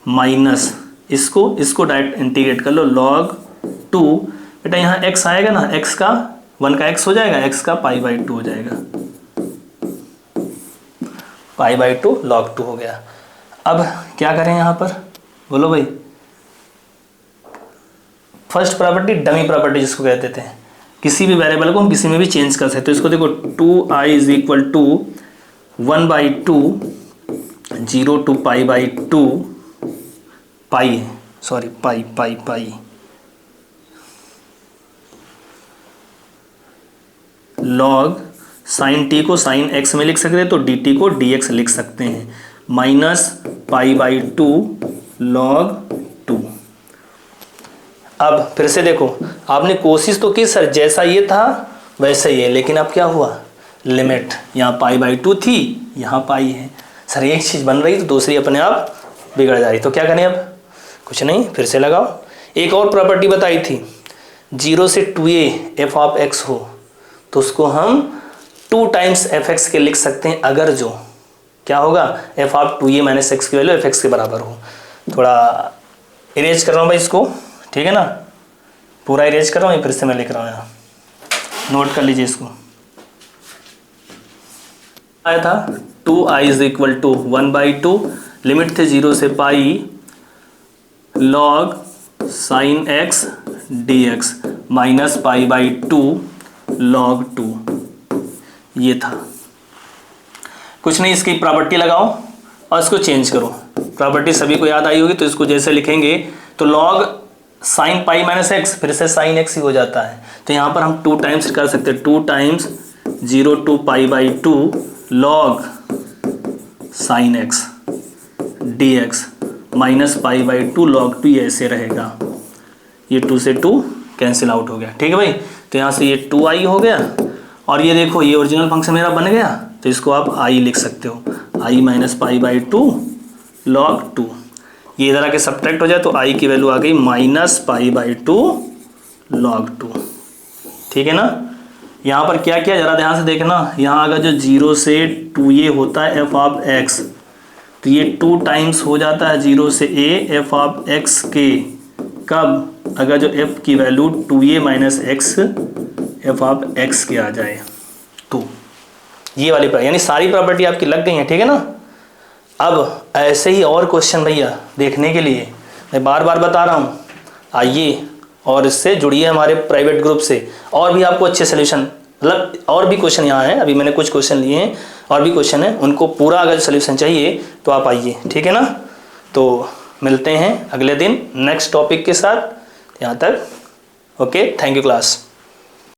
माइनस इसको डायरेक्ट इंटीग्रेट कर लो, log 2। बेटा यहाँ x आएगा ना, x का 1 का x हो जाएगा, x का π/2 हो जाएगा, π/2 log 2 हो गया। अब क्या करें यहाँ पर, बोलो भाई। फर्स्ट प्रॉपर्टी डमी प्रॉपर्टी जिसको कहते थे, किसी भी वेरिएबल को हम किसी में भी चेंज कर सकते हैं। तो इसको देखो 2i is equal to 1/2 0 to π/2 pi है, sorry pi log sine t को साइन x में लिख सकते हैं, तो dt को dx लिख सकते हैं, माइनस π/2 लॉग 2। अब फिर से देखो, आपने कोशिश तो की सर जैसा ये था वैसा ही है, लेकिन अब क्या हुआ, लिमिट यहाँ π/2 थी, यहाँ पाई है। सर एक चीज़ बन रही तो दूसरी अपने आप बिगड़ जा रही, तो क्या करें, अब कुछ नहीं, फिर से लगाओ। एक और प्रॉपर्टी बताई थी, 0 से 2a f ऑफ x हो तो उसको हम 2 टाइम्स fx के लिख सकते हैं, अगर जो क्या होगा, f of 2a minus x की वैल्यू fx के बराबर हो। थोड़ा इरेज कर रहा हूँ भाई इसको, ठीक है ना, पूरा इरेज कर रहा हूँ, फिर से मैं लिख रहा हूँ यहाँ, नोट कर लीजिए इसको। आया था 2i is equal to 1/2, limit थे 0 से pi log sine x dx minus π/2 log 2, ये था। कुछ नहीं, इसकी प्रॉपर्टी लगाओ और इसको चेंज करो। प्रॉपर्टी सभी को याद आई होगी, तो इसको जैसे लिखेंगे तो log sine pi minus x, फिर से साइन x ही हो जाता है। तो यहाँ पर हम 2 टाइम्स कर सकते हैं, 2 times 0 to π/2 log sine x dx minus π/2 log 2, ये ऐसे रहेगा। ये 2 से 2 कैंसिल आउट हो गया, ठीक है भाई। तो यहाँ से ये 2i हो गया, और ये देखो ये ओरिजिनल फंक्शन मेरा बन गया, तो इसको आप i लिख सकते हो, i माइनस π/2 लॉग 2। ये इधर आके सब्ट्रैक्ट हो जाए तो i की वैल्यू आ गई माइनस π/2 लॉग 2, ठीक है ना। यहाँ पर क्या किया जरा ध्यान से देखना, यहाँ अगर जो 0 से 2a होता है f ऑफ x, तो ये 2 टाइम्स हो जाता है 0 से a f ऑफ x के, कब, अगर जो f की value 2a minus x f of x के आ जाए तो। ये वाली यानी सारी प्रॉपर्टी आपकी लग गई है, ठीक है ना। अब ऐसे ही और क्वेश्चन भैया देखने के लिए मैं बार बार बता रहा हूँ, आइए और इससे जुड़िए हमारे प्राइवेट ग्रुप से, और भी आपको अच्छे सोल्यूशन, मतलब और भी क्वेश्चन यहाँ हैं, अभी मैंने कुछ क्वेश्चन लिए हैं और भी क्वेश्चन हैं, उनको पूरा अगर सोल्यूशन चाहिए तो आप आइए, ठीक है ना। तो मिलते हैं अगले दिन नेक्स्ट टॉपिक के साथ, यहाँ तक ओके, थैंक यू क्लास।